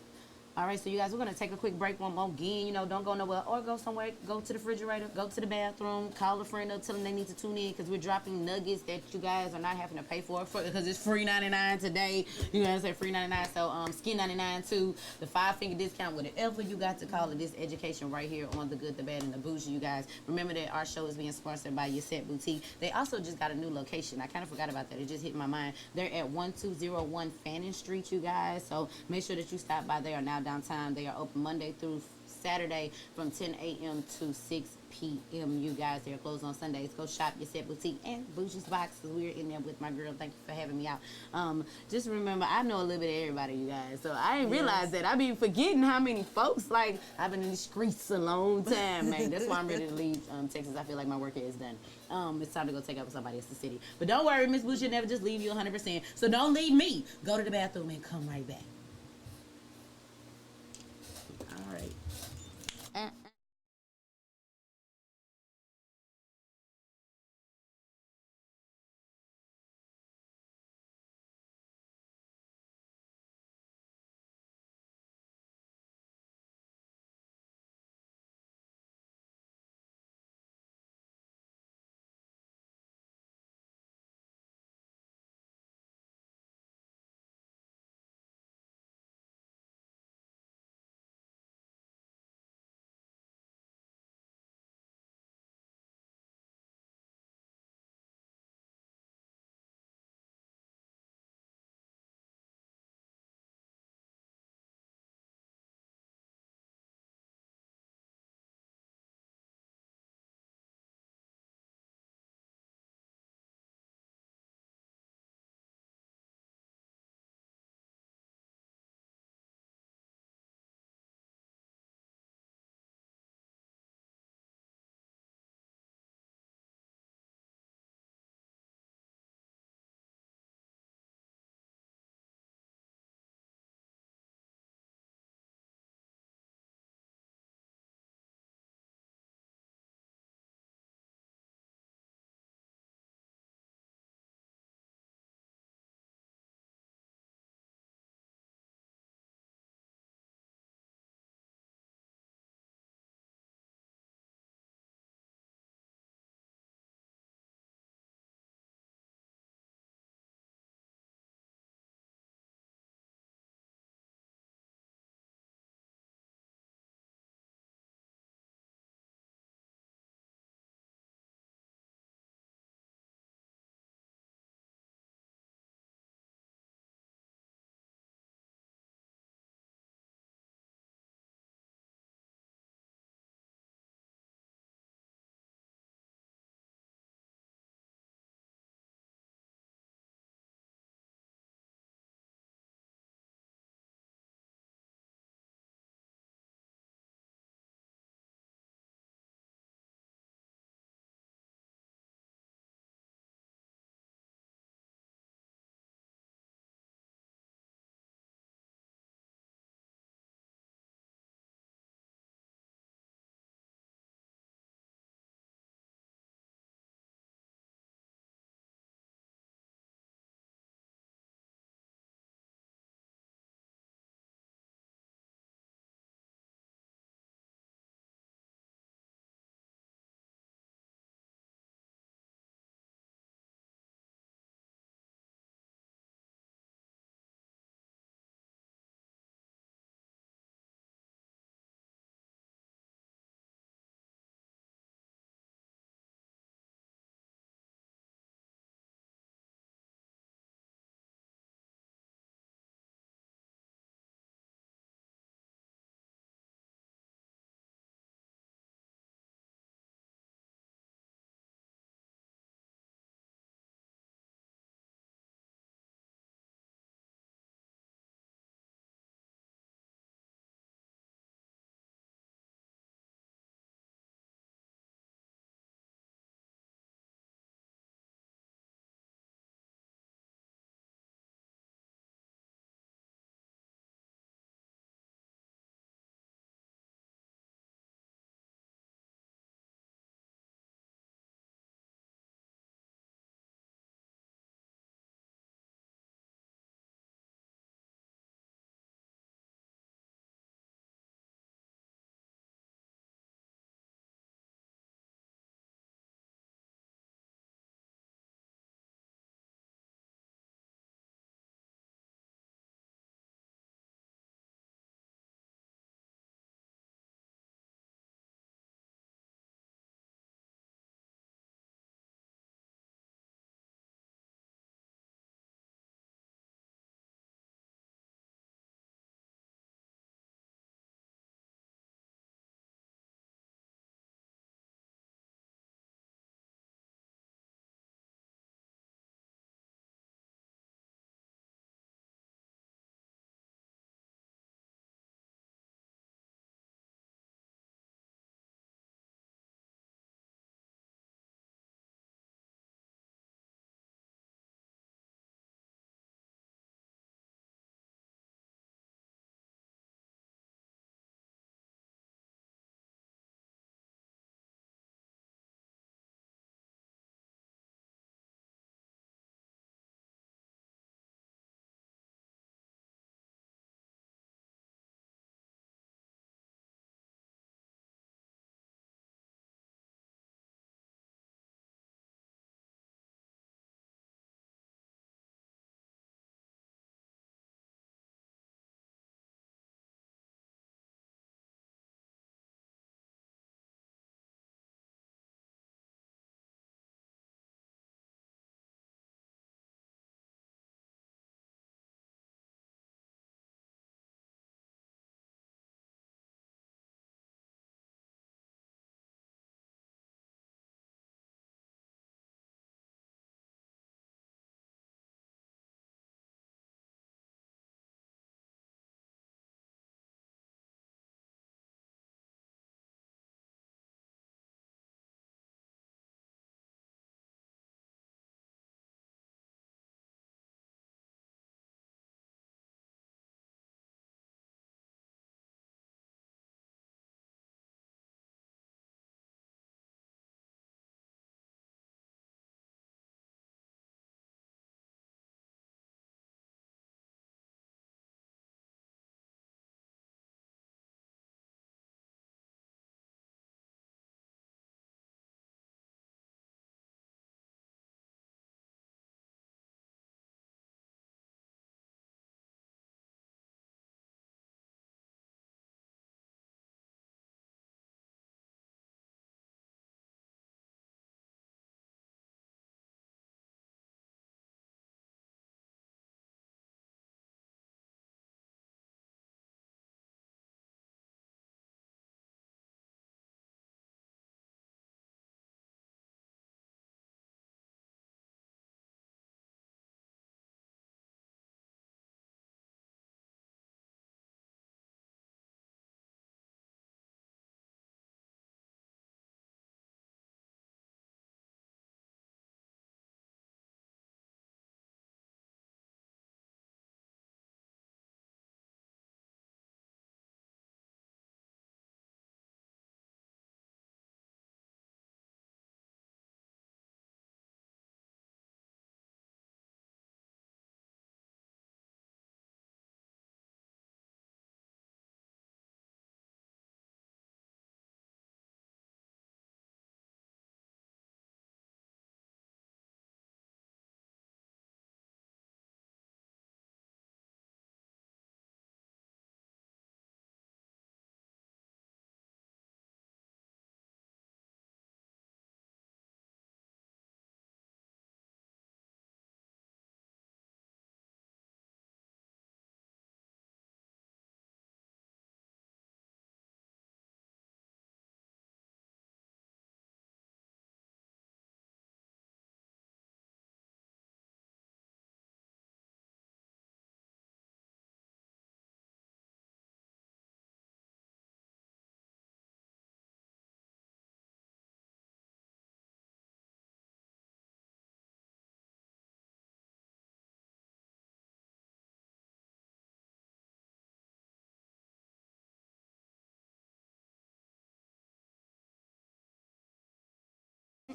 All right, so you guys, we're going to take a quick break one more again. You know, don't go nowhere or go somewhere. Go to the refrigerator, go to the bathroom, call a friend up, tell them they need to tune in because we're dropping nuggets that you guys are not having to pay for because it's free 99 today. You guys say free 99, so skin 99 too. The 5-finger discount, whatever you got to call it, this education right here on The Good, the Bad, and the Boujie, you guys. Remember that our show is being sponsored by Yasette Boutique. They also just got a new location. I kind of forgot about that. It just hit my mind. They're at 1201 Fannin Street, you guys. So make sure that you stop by. They are now downtown. They are open Monday through Saturday from 10 a.m. to 6 p.m. You guys, they're closed on Sundays. Go shop Yasette Boutique and Boujie's Box because we're in there with my girl. Thank you for having me out. Just remember, I know a little bit of everybody, you guys. So I didn't realize that. I be forgetting how many folks. Like, I've been in the streets a long time, man. That's why I'm ready to leave Texas. I feel like my work here is done. It's time to go take over somebody else's city. But don't worry, Miss Boujie never just leave you 100%. So don't leave me. Go to the bathroom and come right back. All right.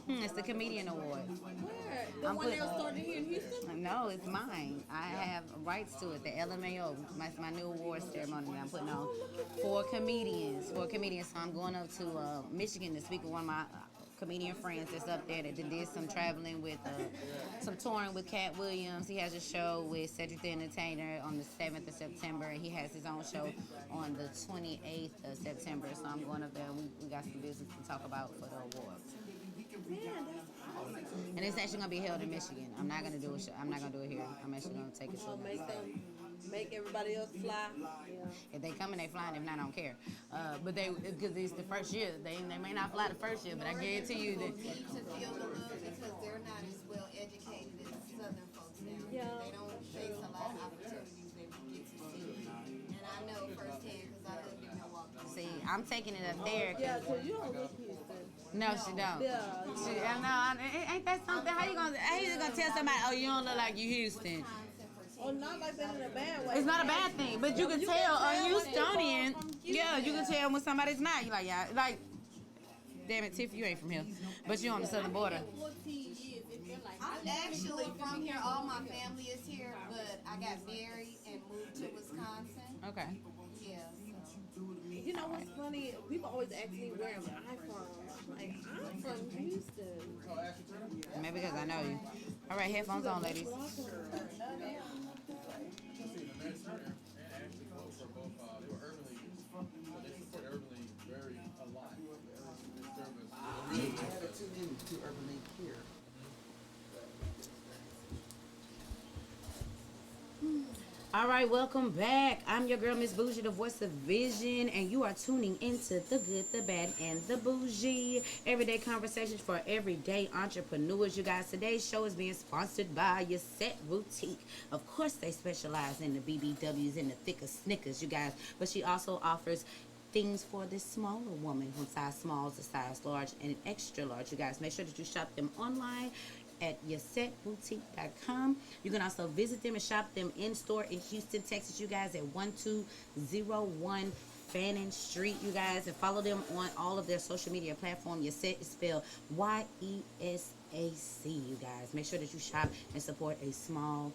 It's the Comedian Award. Where? The I'm one putting- that was started here in Houston? No, it's mine. I have rights to it. The LMAO, my new award ceremony that I'm putting on for comedians. So I'm going up to Michigan to speak with one of my comedian friends that's up there that did some traveling with, some touring with Cat Williams. He has a show with Cedric the Entertainer on the 7th of September, and he has his own show on the 28th of September. So I'm going up there. We got some business to talk about for the awards. Man, that's awesome. And it's actually gonna be held in Michigan. I'm not gonna do it. I'm not gonna do it here. I'm actually gonna take it to Gonna another state. make everybody else fly. Yeah. If they come and they flying, if not, I don't care. But because it's the first year, they may not fly the first year, but I guarantee you that. Need to feel the love because they're not as well educated as Southern folks now. Yeah. They don't face a lot of opportunities they get to see. And I know firsthand because I lived in Milwaukee. See, I'm taking it up there. Yeah, so you don't live Houston. No, she don't. Yeah. Ain't that something? How you gonna tell somebody, oh, you don't look like you Houston? Oh, not like that in a bad way. It's not a bad thing, but you can tell a Houstonian. Yeah, you can tell when somebody's not. You like, yeah, like, damn it, Tiff, you ain't from here, but you on the southern border. 14 years. I'm actually from here. All my family is here, but I got married and moved to Wisconsin. Okay. Yeah, so. You know what's funny? People always ask me where am I from. Like, I'm from Houston. Maybe because I know you. All right, headphones on, ladies. To Urban League here. All right, welcome back. I'm your girl, Miss Boujie, the voice of vision, and you are tuning into the good, the bad, and the bougie. Everyday conversations for everyday entrepreneurs. You guys, today's show is being sponsored by Your Set Boutique. Of course, they specialize in the BBWs and the thicker Snickers, you guys, but she also offers things for this smaller woman, from size small to size large and extra large. You guys, make sure that you shop them online at yoursetboutique.com. You can also visit them and shop them in store in Houston, Texas, you guys, at 1201 Fannin Street, you guys, and follow them on all of their social media platforms. Yourset is spelled YESAC, you guys. Make sure that you shop and support a small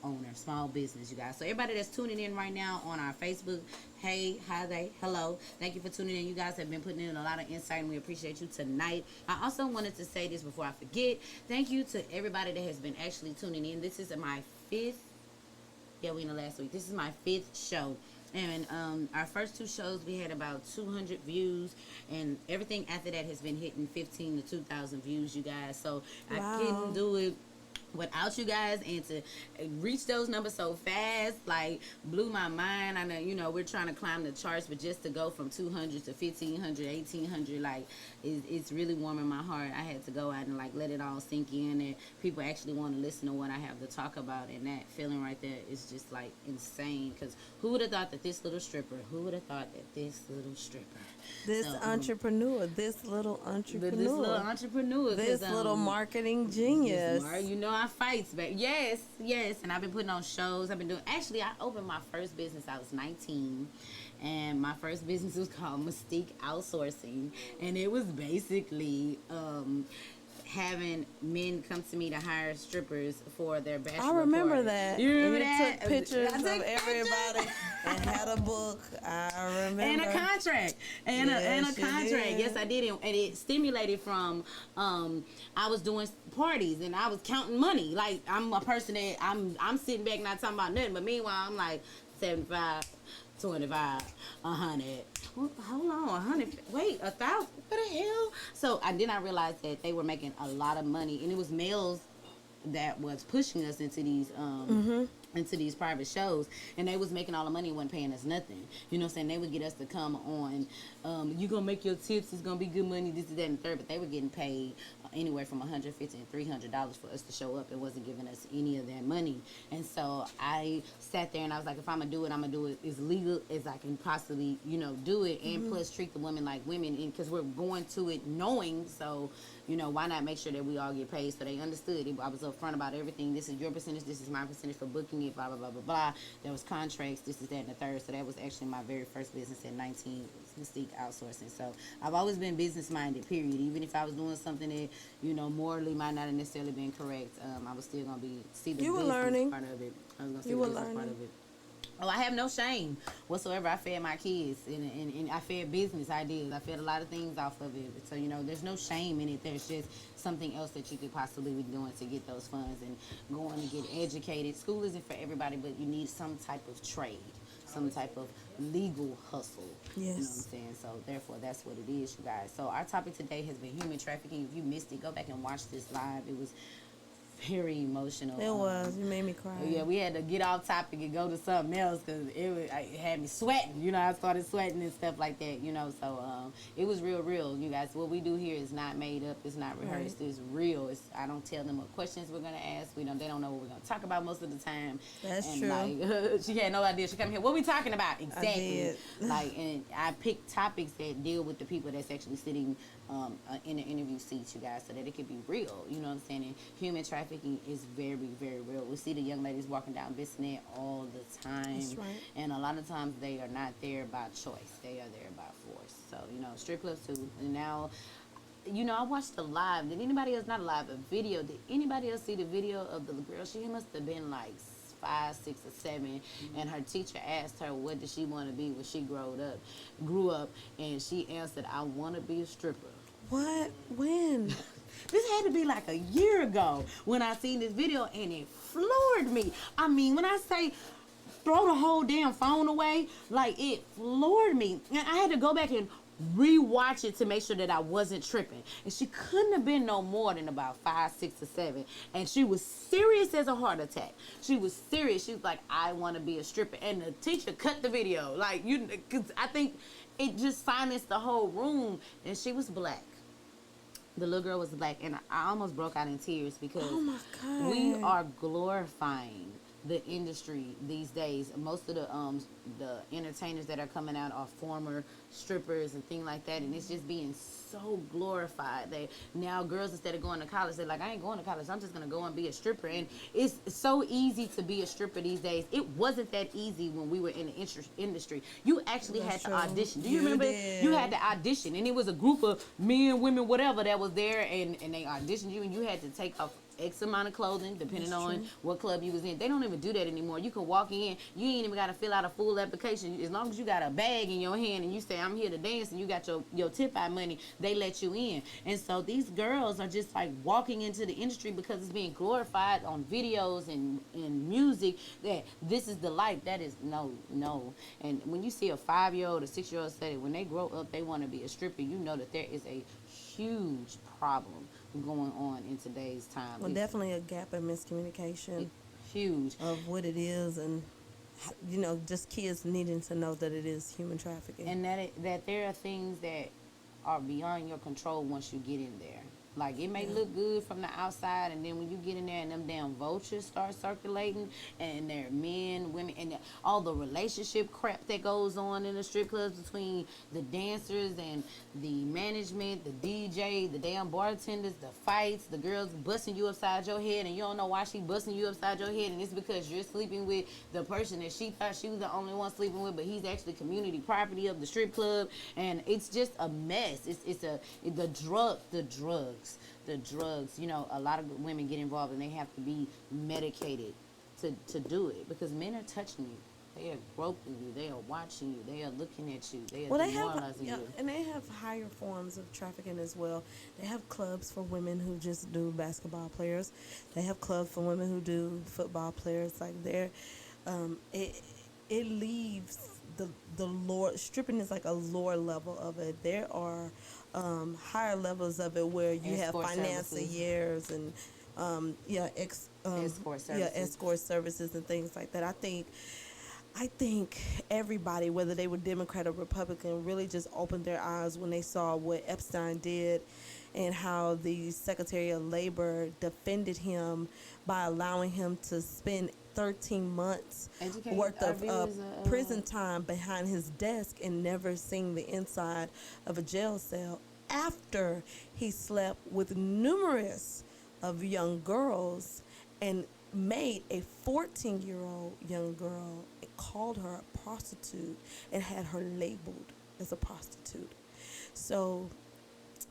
owner, small business, you guys. So everybody that's tuning in right now on our Facebook, hey, hi there, hello, thank you for tuning in. You guys have been putting in a lot of insight and we appreciate you tonight. I also wanted to say this before I forget. Thank you to everybody that has been actually tuning in. This is my fifth, we in the last week, this is my fifth show. And our first two shows, we had about 200 views, and everything after that has been hitting 15 to 2,000 views, you guys. So I couldn't do it without you guys, and to reach those numbers so fast, like, blew my mind. I know, you know, we're trying to climb the charts, but just to go from 200 to 1,500, 1,800, like, it's really warming my heart. I had to go out and, like, let it all sink in, and people actually want to listen to what I have to talk about, and that feeling right there is just, like, insane, because who would have thought that this little stripper, this little entrepreneur, this little marketing genius. You know, I fights back. Yes, and I've been putting on shows. I've been doing. Actually, I opened my first business. I was 19, and my first business was called Mystique Outsourcing, and it was basically having men come to me to hire strippers for their bachelor I remember party. that. You remember and that? Took pictures I of took everybody and had a book. I remember. And a contract. And a contract. Did. Yes, I did. And it stimulated from I was doing parties and I was counting money. Like, I'm a person that I'm sitting back not talking about nothing, but meanwhile I'm like 75, 25, 100. Hold on, 100. Wait, 1,000? What the hell? So I did not realize that they were making a lot of money, and it was males that was pushing us into these into these private shows, and they was making all the money and wasn't paying us nothing. You know what I'm saying? They would get us to come on. You gonna make your tips. It's gonna be good money. This, that, and the third. But they were getting paid anywhere from $150 and $300 for us to show up. It wasn't giving us any of that money. And so I sat there and I was like, if I'm gonna do it as legal as I can possibly, you know, do it, and plus treat the women like women, and because we're going to it knowing. So, you know, why not make sure that we all get paid? So they understood it. I was upfront about everything. This is your percentage. This is my percentage for booking it, blah, blah, blah, blah, blah. There was contracts, this is that and the third. So that was actually my very first business at 19, Mystique Outsourcing. So I've always been business minded, period. Even if I was doing something that, you know, morally might not have necessarily been correct, I was still going to see the business learning. part of it. I was going to see You the were business part learning. of it. Oh, I have no shame whatsoever. I fed my kids, and I fed business ideas. I fed a lot of things off of it. So, you know, there's no shame in it. There's just something else that you could possibly be doing to get those funds and going to get educated. School isn't for everybody, but you need some type of trade, some type of legal hustle. Yes. You know what I'm saying? So, therefore, that's what it is, you guys. So, our topic today has been human trafficking. If you missed it, go back and watch this live. It was very emotional. It was. You made me cry. Yeah, we had to get off topic and go to something else because it had me sweating. You know, I started sweating and stuff like that. You know, so it was real. You guys, what we do here is not made up. It's not rehearsed. Right. It's real. I don't tell them what questions we're gonna ask. They don't know what we're gonna talk about most of the time. That's and true. Like, she had no idea. She come here. What we talking about exactly? And I picked topics that deal with the people that's actually sitting in the interview seats, you guys, so that it could be real. You know what I'm saying? And human trafficking is very, very real. We see the young ladies walking down Bissonnette all the time. That's right. And a lot of times they are not there by choice. They are there by force. So, you know, strip clubs too. And now, you know, I watched the live. Did anybody else, not a live, a video, did anybody else see the video of the girl? She must have been like 5, 6, or 7, and her teacher asked her what did she want to be when she grew up, and she answered, I want to be a stripper. What? When? This had to be like a year ago when I seen this video, and it floored me. I mean, when I say throw the whole damn phone away, like, it floored me. And I had to go back and rewatch it to make sure that I wasn't tripping. And she couldn't have been no more than about 5, 6, or 7. And she was serious as a heart attack. She was serious. She was like, I want to be a stripper. And the teacher cut the video. Like, because I think it just silenced the whole room. And she was black. The little girl was black, and I almost broke out in tears because Oh my God. we are glorifying the industry these days. Most of the entertainers that are coming out are former strippers and things like that, and it's just being so glorified. Now girls, instead of going to college, they're like, I ain't going to college, I'm just gonna go and be a stripper. And it's so easy to be a stripper these days. It wasn't that easy when we were in the industry. You actually had to audition. Do you remember? did. You had to audition, and it was a group of men, women, whatever that was there, and they auditioned you, and you had to take off X amount of clothing, depending on what club you was in. They don't even do that anymore. You can walk in, you ain't even got to fill out a full application. As long as you got a bag in your hand and you say, I'm here to dance, and you got your tip out money, they let you in. And so these girls are just like walking into the industry because it's being glorified on videos and music that this is the life. That is no. And when you see a 5-year-old or 6-year-old say when they grow up they want to be a stripper, you know that there is a huge problem going on in today's time. Well, definitely a gap in miscommunication Huge. of what it is, and you know, just kids needing to know that it is human trafficking. And that there are things that are beyond your control once you get in there. Like, it may look good from the outside, and then when you get in there and them damn vultures start circulating, and they're men, women, and all the relationship crap that goes on in the strip clubs between the dancers and the management, the DJ, the damn bartenders, the fights, the girls busting you upside your head, and you don't know why she busting you upside your head, and it's because you're sleeping with the person that she thought she was the only one sleeping with, but he's actually community property of the strip club, and it's just a mess. The drugs, you know, a lot of women get involved and they have to be medicated to do it because men are touching you. They are groping you. They are watching you. They are looking at you. They are demoralizing you. And they have higher forms of trafficking as well. They have clubs for women who just do basketball players. They have clubs for women who do football players. Like it leaves the lower stripping is like a lower level of it. There are higher levels of it where you have financiers and escort services. Escort services and things like that. I think everybody, whether they were Democrat or Republican, really just opened their eyes when they saw what Epstein did and how the Secretary of Labor defended him by allowing him to spend 13 months worth of prison time behind his desk and never seeing the inside of a jail cell after he slept with numerous of young girls and made a 14-year-old young girl and called her a prostitute and had her labeled as a prostitute. So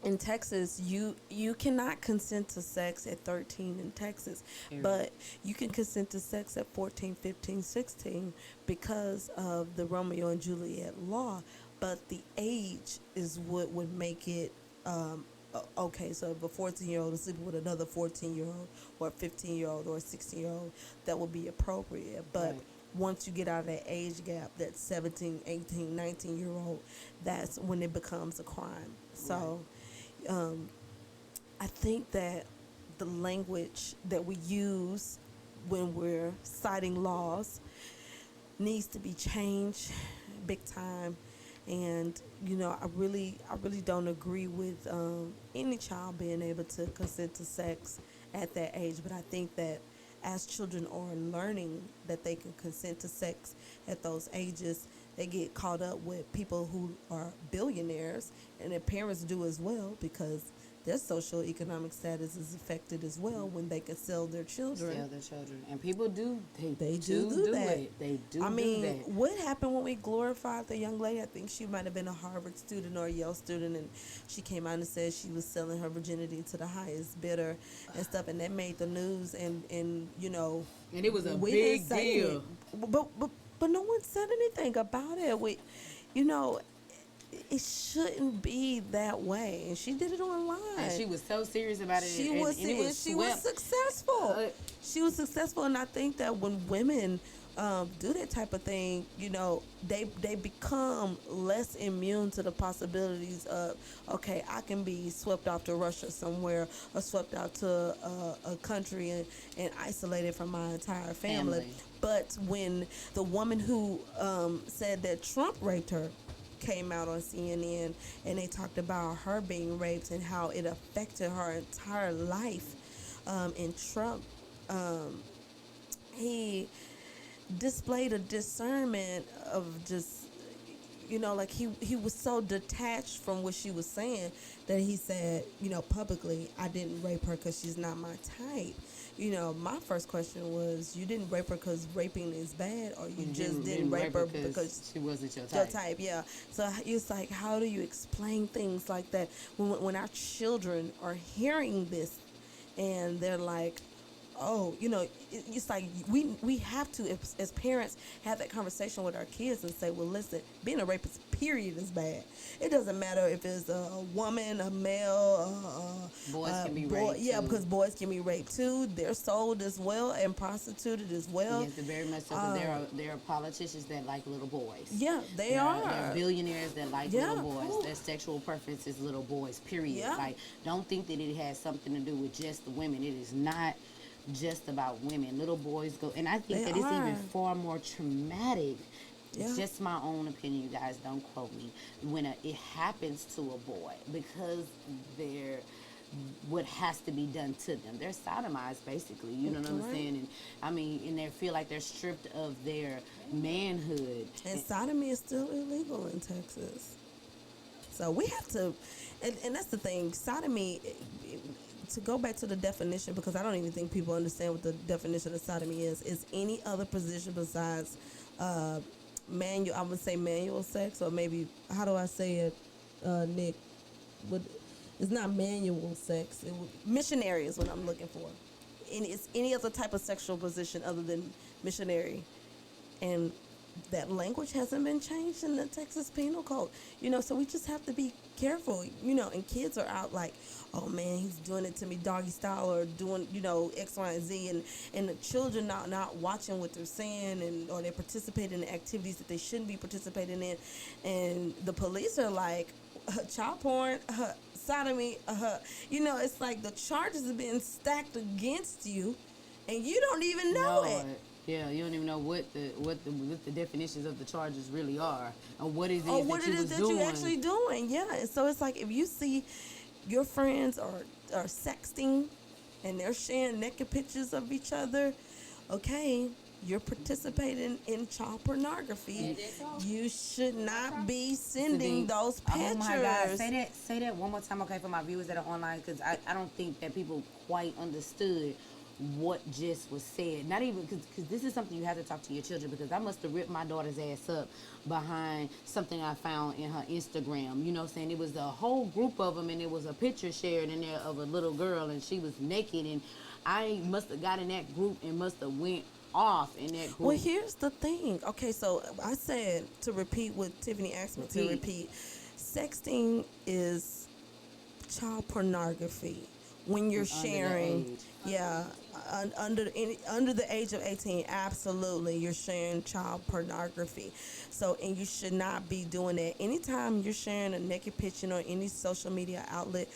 in Texas, you cannot consent to sex at 13 in Texas, but you can consent to sex at 14, 15, 16 because of the Romeo and Juliet law. But the age is what would make it okay. So if a 14-year-old is sleeping with another 14-year-old or a 15-year-old or a 16-year-old, that would be appropriate. But Right. once you get out of that age gap, that 17, 18, 19-year-old, that's when it becomes a crime. So I think that the language that we use when we're citing laws needs to be changed big time. And I really don't agree with any child being able to consent to sex at that age. But I think that as children are learning that they can consent to sex at those ages, they get caught up with people who are billionaires, and their parents do as well, because their social economic status is affected as well when they can sell their children. Sell their children. And people do. They do that. They do I mean, do that. what happened when we glorified the young lady? I think she might have been a Harvard student or a Yale student, and she came out and said she was selling her virginity to the highest bidder and stuff, and that made the news. And And it was a we big didn't say deal. it. But no one said anything about it. It shouldn't be that way. And she did it online. And she was so serious about it. She and was, and it was she was swept. successful. She was successful, and I think that when women do that type of thing, they become less immune to the possibilities of, okay, I can be swept off to Russia somewhere, or swept out to a country and isolated from my entire family. But when the woman who said that Trump raped her came out on CNN, and they talked about her being raped and how it affected her entire life, and Trump, he displayed a discernment of just, like he was so detached from what she was saying that he said, publicly, I didn't rape her because she's not my type. My first question was, you didn't rape her because raping is bad, or you just didn't rape her because she wasn't your type. your type, yeah. So it's like, how do you explain things like that when our children are hearing this and they're like, oh, it's like we have to, as parents, have that conversation with our kids and say, well, listen, being a rapist, period, is bad. It doesn't matter if it's a woman, a male, boys can be raped. Yeah, too. because boys can be raped too. They're sold as well and prostituted as well. Yes, very much so. 'Cause there are politicians that like little boys. Yeah, There are billionaires that like Yeah. little boys. Their sexual preference is little boys, period. Yeah. Like, don't think that it has something to do with just the women. It is not just about women. Little boys go, and I think They that it's are. even far more traumatic. Yeah. It's just my own opinion, you guys. Don't quote me. When it happens to a boy, because they're what has to be done to them. They're sodomized, basically. You know what I'm Right. saying? And they feel like they're stripped of their manhood. And sodomy is still illegal in Texas. So we have to, and that's the thing, sodomy, to go back to the definition, because I don't even think people understand what the definition of sodomy is any other position besides manual, I would say manual sex, or maybe, how do I say it, Nick? It's not manual sex. Missionary is what I'm looking for. And it's any other type of sexual position other than missionary. And that language hasn't been changed in the Texas Penal Code. So we just have to be careful, and kids are out like, oh man, he's doing it to me doggy style, or doing, X, Y, and Z, and the children not watching what they're saying, or they're participating in activities that they shouldn't be participating in, and the police are like, child porn, sodomy, it's like the charges are being stacked against you, and you don't even know it. Yeah, you don't even know what the definitions of the charges really are, or what it is Or that what you it is was that doing. you're actually doing, yeah. And so it's like, if you see your friends are sexting and they're sharing naked pictures of each other, okay, you're participating in child pornography. You should not be sending those pictures. Oh my God! Say that one more time, okay, for my viewers that are online, because I don't think that people quite understood what just was said. Not even because this is something you have to talk to your children, because I must have ripped my daughter's ass up behind something I found in her Instagram. You know what I'm saying? It was a whole group of them, and it was a picture shared in there of a little girl, and she was naked, and I must have got in that group and must have went off in that group. Well, here's the thing. Okay, so I said to repeat what Tiffany asked me to repeat. Sexting is child pornography. When you're sharing, under the age of 18, absolutely, you're sharing child pornography. So, and you should not be doing that. Anytime you're sharing a naked picture on any social media outlet,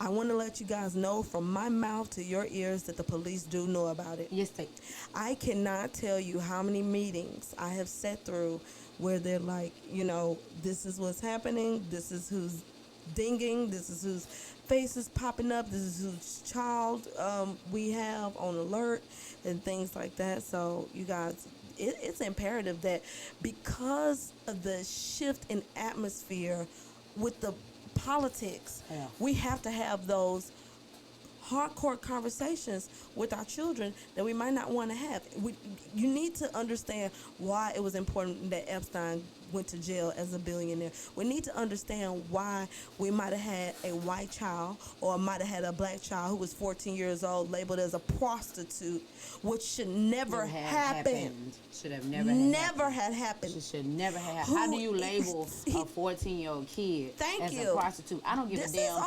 I want to let you guys know from my mouth to your ears that the police do know about it. Yes, they. I cannot tell you how many meetings I have sat through where they're like, this is what's happening, this is who's dinging, this is whose face is popping up, this is whose child we have on alert, and things like that. So you guys, it's imperative that because of the shift in atmosphere with the politics, we have to have those hardcore conversations with our children that we might not want to have. You need to understand why it was important that Epstein went to jail as a billionaire. We need to understand why we might have had a white child or might have had a black child who was 14 years old labeled as a prostitute, which should never happen. Should have never had happened. It should never have happened. How do you label a 14-year-old kid as a prostitute? I don't give a damn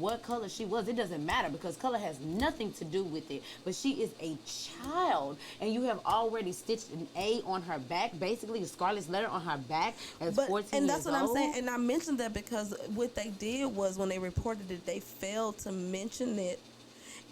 what color she was. It doesn't matter, because color has nothing to do with it. But she is a child, and you have already stitched an A on her back, basically a scarlet letter on her back as 14 years old. And that's what I'm saying. And I mentioned that because what they did was when they reported it, they failed to mention it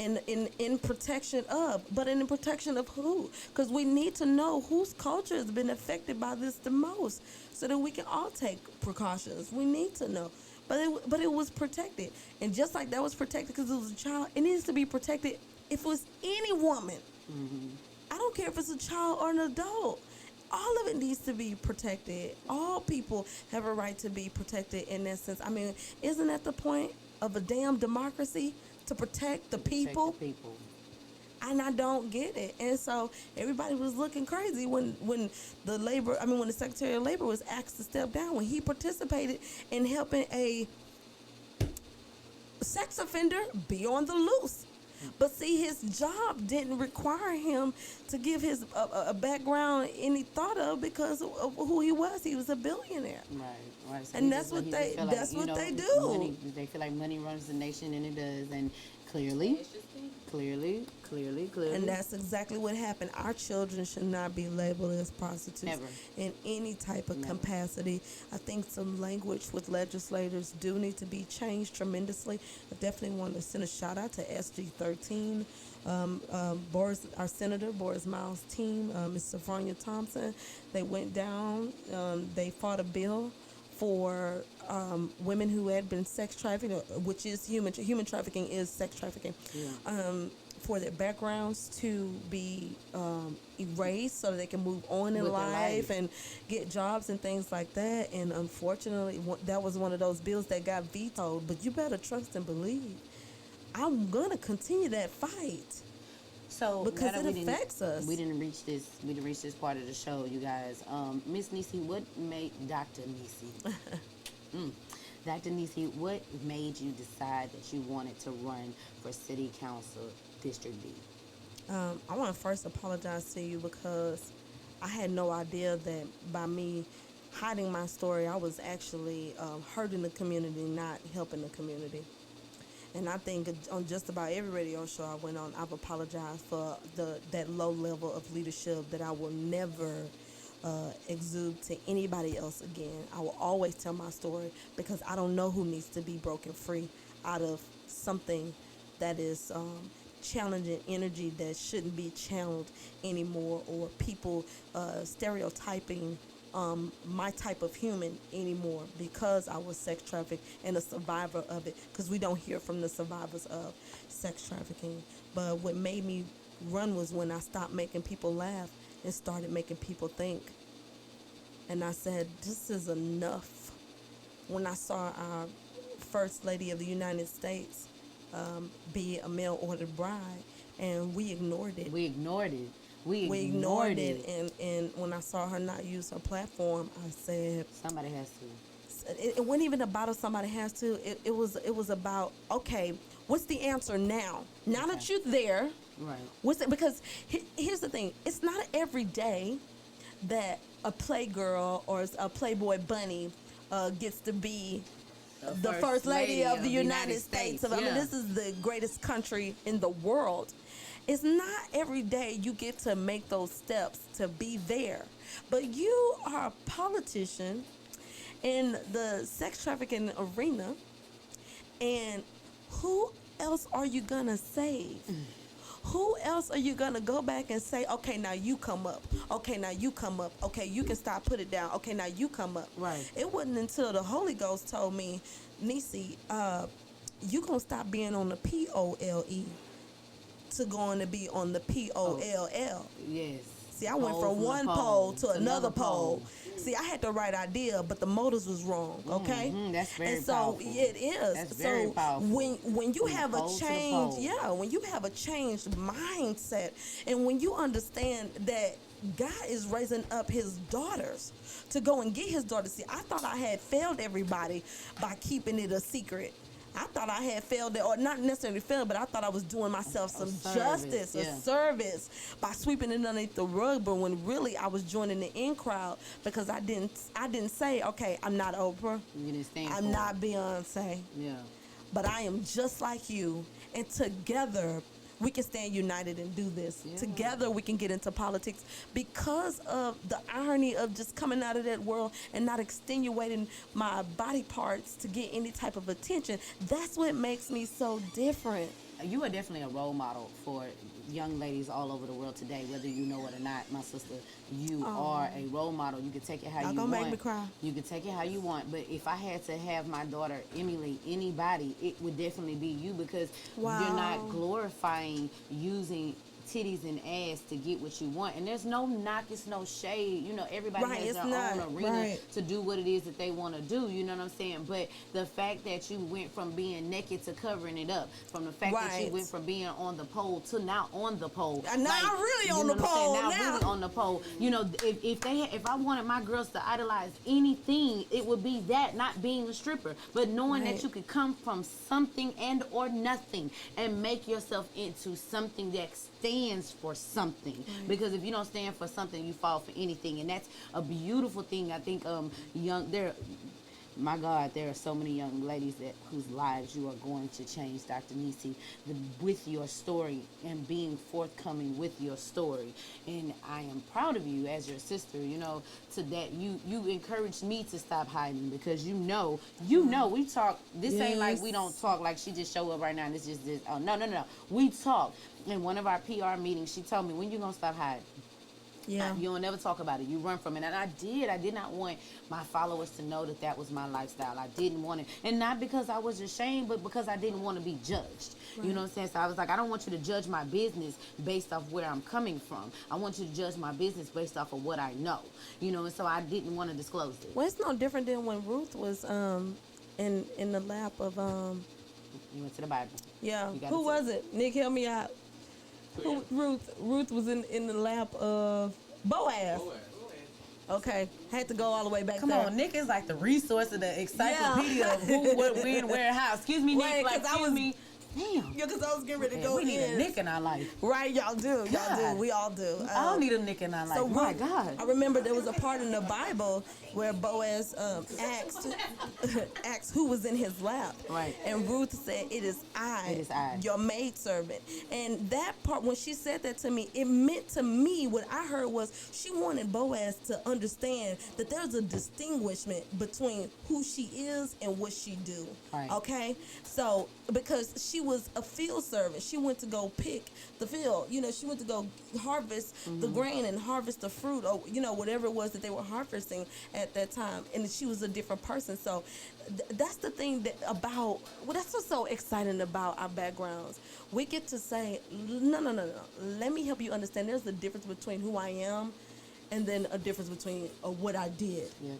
in protection of, but in protection of who? Because we need to know whose culture has been affected by this the most, so that we can all take precautions. We need to know. But it was protected. And just like that was protected because it was a child, it needs to be protected if it was any woman. Mm-hmm. I don't care if it's a child or an adult. All of it needs to be protected. All people have a right to be protected in that sense. I mean, isn't that the point of a damn democracy? To protect the people? And I don't get it. And so everybody was looking crazy when the Secretary of Labor was asked to step down, when he participated in helping a sex offender be on the loose. But see, his job didn't require him to give his a background any thought of because of who he was. He was a billionaire. Right. So and that's what they do. Money, they feel like money runs the nation, and it does. And clearly. And that's exactly what happened. Our children should not be labeled as prostitutes. Never. In any type of capacity. I think some language with legislators do need to be changed tremendously. I definitely want to send a shout out to SG13. Our Senator Boris Miles' team, Ms. Sophronia Thompson, they went down. They fought a bill for women who had been sex trafficked, which is human trafficking is sex trafficking, for their backgrounds to be erased so that they can move on in life and get jobs and things like that. And unfortunately, that was one of those bills that got vetoed. But you better trust and believe. I'm gonna continue that fight. So because it affects us. We didn't reach this part of the show, you guys. Miss Nissi, what made Dr. Nissi? Dr. Nissi, what made you decide that you wanted to run for City Council District B? I want to first apologize to you because I had no idea that by me hiding my story, I was actually hurting the community, not helping the community. And I think on just about every radio show I went on, I've apologized for that low level of leadership that I will never exude to anybody else again. I will always tell my story because I don't know who needs to be broken free out of something that is challenging energy that shouldn't be channeled anymore, or people stereotyping my type of human anymore because I was sex trafficked and a survivor of it, because we don't hear from the survivors of sex trafficking. But what made me run was when I stopped making people laugh and started making people think. And I said, this is enough. When I saw our First Lady of the United States be a mail order bride, and we ignored it. We ignored it. We ignored it. And when I saw her not use her platform, I said, Somebody has to. it wasn't even about if somebody has to. It was about, okay, what's the answer now? Now that you're there, Right. what's it? Because here's the thing: it's not every day that a playgirl or a Playboy bunny gets to be the first lady of the United States. I mean, this is the greatest country in the world. It's not every day you get to make those steps to be there. But you are a politician in the sex trafficking arena, and who else are you gonna save? Who else are you gonna go back and say, okay, now you come up. Okay, now you come up. Okay, you can stop, put it down. Okay, now you come up. Right. It wasn't until the Holy Ghost told me, Nissi, you gonna stop being on the POLE to going to be on the POLL. Yes. See, I went from one pole to another pole. See, I had the right idea, but the motives was wrong. Okay, That's very and so powerful. it is. That's so very powerful. when you From have the a pole to the change, pole. when you have a changed mindset, and when you understand that God is raising up His daughters to go and get His daughters. See, I thought I had failed everybody by keeping it a secret. I thought I had failed it, or not necessarily failed, but I thought I was doing myself some justice, a service by sweeping it underneath the rug. But when really I was joining the in crowd because I didn't say, okay, I'm not Oprah, You didn't stand I'm for not it. Beyonce, Yeah. but I am just like you, and together we can stand united and do this. Yeah. Together we can get into politics because of the irony of just coming out of that world and not extenuating my body parts to get any type of attention. That's what makes me so different. You are definitely a role model for young ladies all over the world today, whether you know it or not, my sister. You are a role model. You can take it how Y'all you gonna want. make me cry. You can take it how you want. But if I had to have my daughter emulate anybody, it would definitely be you, because you're not Wow. glorifying using titties and ass to get what you want. And there's no knock, it's no shade. You know, everybody Right, has it's their not. own arena Right. to do what it is that they want to do. You know what I'm saying? But the fact that you went from being naked to covering it up, from the fact that you Right. went from being on the pole to now on the pole. And now I'm really you on know the what I'm saying? pole Now now. really on the pole. You know, if I wanted my girls to idolize anything, it would be that, not being a stripper, but knowing Right. that you could come from something and or nothing and make yourself into something that stands for something. Because if you don't stand for something, you fall for anything, and that's a beautiful thing. I think my God, there are so many young ladies whose lives you are going to change, Dr. Nissi, with your story and being forthcoming with your story. And I am proud of you as your sister, you know, to that you encouraged me to stop hiding, because you know, we talk, this ain't like we don't talk, like she just show up right now and it's just this, oh, no. We talk. In one of our PR meetings, she told me, when you gonna stop hiding? Yeah. You don't never talk about it. You run from it. And I did not want my followers to know that was my lifestyle. I didn't want it. And not because I was ashamed, but because I didn't want to be judged. Right. You know what I'm saying? So I was like, I don't want you to judge my business based off where I'm coming from. I want you to judge my business based off of what I know. You know, and so I didn't want to disclose it. Well, it's no different than when Ruth was in the lap of You went to the Bible. yeah. You gotta Who tell- was it? Nick, help me out. Ruth was in the lap of Boaz. Okay, had to go all the way back Come there. on, Nick is like the resource of the encyclopedia of who, what, when, where, how. Excuse me, Nick. Right, Like, 'cause I excuse was- me. Damn. Yeah, because I was getting ready to Man, go we need a in. Nick in our life. Right, y'all do. Y'all God. do. We all do. I don't need a Nick in our life. So My Ruth, God. I remember there was a part in the Bible where Boaz asked who was in his lap. Right. And Ruth said, "It is I, It is I. your maidservant." And that part, when she said that to me, it meant to me, what I heard was she wanted Boaz to understand that there's a distinguishment between who she is and what she do. Right. Okay? So, because she was a field servant, she went to go pick the field. You know, she went to go harvest the grain and harvest the fruit, or, you know, whatever it was that they were harvesting at that time. And she was a different person. So, that's the thing that's what's so exciting about our backgrounds. We get to say, no. Let me help you understand. There's a difference between who I am and then a difference between what I did. Yeah.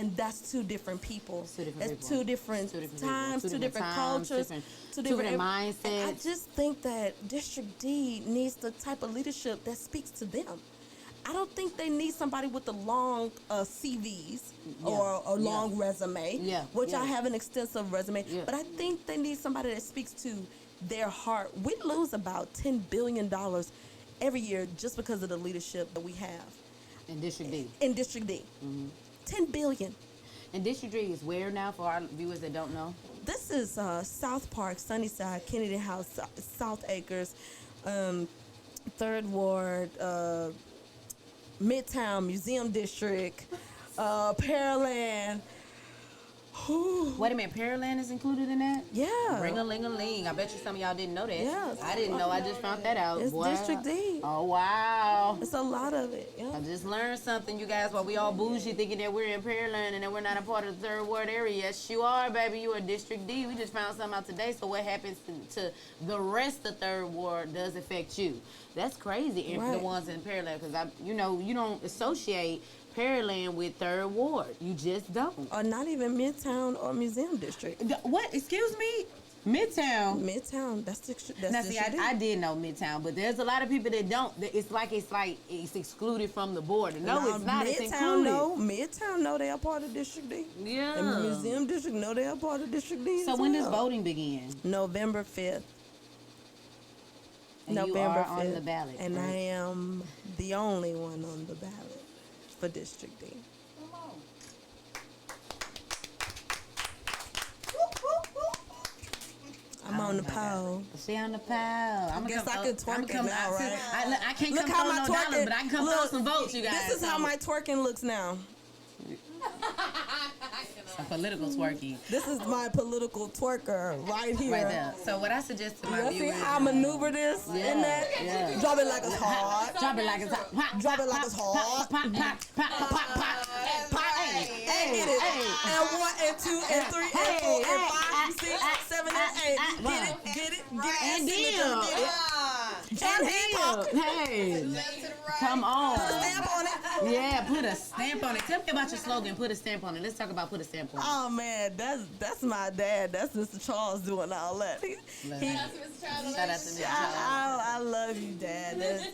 And that's two different people. Two different That's people. two different Two different times, people. two different times, cultures, two different mindsets. And I just think that District D needs the type of leadership that speaks to them. I don't think they need somebody with the long CVs or a long resume, which I have an extensive resume. But I think they need somebody that speaks to their heart. We lose about $10 billion every year just because of the leadership that we have. In District D. In District D. Mm-hmm. $10 billion. And District D is where now for our viewers that don't know? This is South Park, Sunnyside, Kennedy House, South Acres, 3rd Ward, Midtown, Museum District, Pearland. Wait a minute, Pearland is included in that? Yeah. Ring-a-ling-a-ling. I bet you some of y'all didn't know that. Yes. I didn't know. I just found that out. It's District D. Oh, wow. It's a lot of it. Yeah. I just learned something, you guys, while we all bougie thinking that we're in Pearland and that we're not a part of the 3rd Ward area. Yes, you are, baby. You are District D. We just found something out today. So what happens to the rest of 3rd Ward does affect you. That's crazy. And the ones in Pearland, because you don't associate Pearland with 3rd Ward. You just don't. Or not even Midtown or Museum District. What? Excuse me? Midtown. Midtown. That's now, see, I did know Midtown, but there's a lot of people that don't. It's like it's excluded from the border. No, it's not. It's included. Midtown know they are part of District D. Yeah. And the Museum District know they are part of District D. So when does voting begin? November 5th. And November you are 5th. on the ballot. And I am the only one on the ballot for District D. I'm on the pole. She on the pole. I guess I could twerk it now, right? I can't come throw no dollars, but I can come throw some votes, you guys. This is how my twerking looks now. Some political twerking. This is my political twerker right here. Right there. So what I suggest to my viewers. See how I maneuver this in that? Yeah. Drop it like it's hard. Drop it like it's hot. Drop it like it's hard. Pop, pop, pop, pop, pop, pop. And get it. And 1 and 2 and 3 and 4 and 5 and 6 and 7 and 8. Get it. And deal. John Hancock. Hey. Come on. Put a stamp on it. Yeah, put a stamp on it. Tell me about your slogan. Put a stamp on it. Let's talk about put a stamp on it. Oh man, that's my dad. That's Mr. Charles doing all that. Shout out to Mr. Charles. I love you, Dad.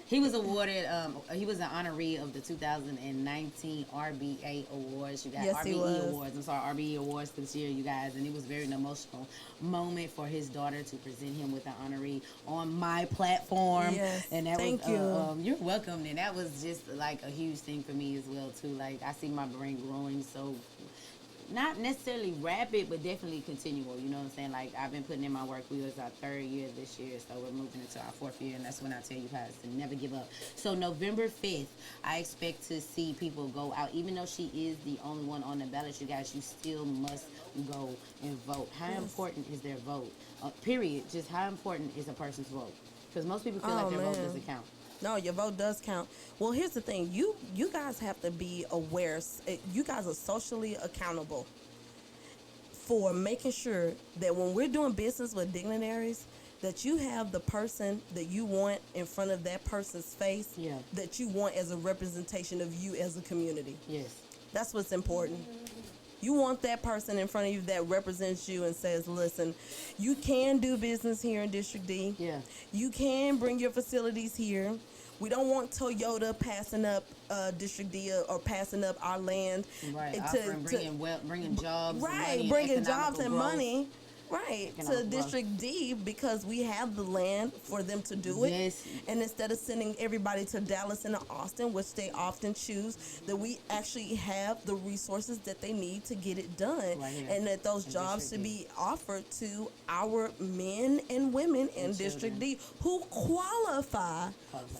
He was awarded. He was an honoree of the 2019 RBA Awards. You got yes, RBE Awards. I'm sorry, RBE Awards this year, you guys. And it was very an emotional moment for his daughter to present him with an honoree on my platform. Yes, and that thank was, you. You're welcome. And that was just like a huge thing for me as well too. Like I see my brain growing so. Not necessarily rapid, but definitely continual. You know what I'm saying? Like, I've been putting in my work. We was our 3rd year this year, so we're moving into our 4th year, and that's when I tell you guys to never give up. So November 5th, I expect to see people go out. Even though she is the only one on the ballot, you guys, you still must go and vote. How important is their vote? Period. Just how important is a person's vote? Because most people feel like their vote doesn't count. No, your vote does count. Well, here's the thing. You guys have to be aware. You guys are socially accountable for making sure that when we're doing business with dignitaries, that you have the person that you want in front of that person's face, that you want as a representation of you as a community. Yes. That's what's important. You want that person in front of you that represents you and says, listen, you can do business here in District D. Yeah. You can bring your facilities here. We don't want Toyota passing up District D or passing up our land. Right, bringing jobs right, money, bringing jobs and growth. Money. Right, to District D because we have the land for them to do it. Yes. And instead of sending everybody to Dallas and Austin, which they often choose, that we actually have the resources that they need to get it done. Right here. And that those jobs should be offered to our men and women in District D who qualify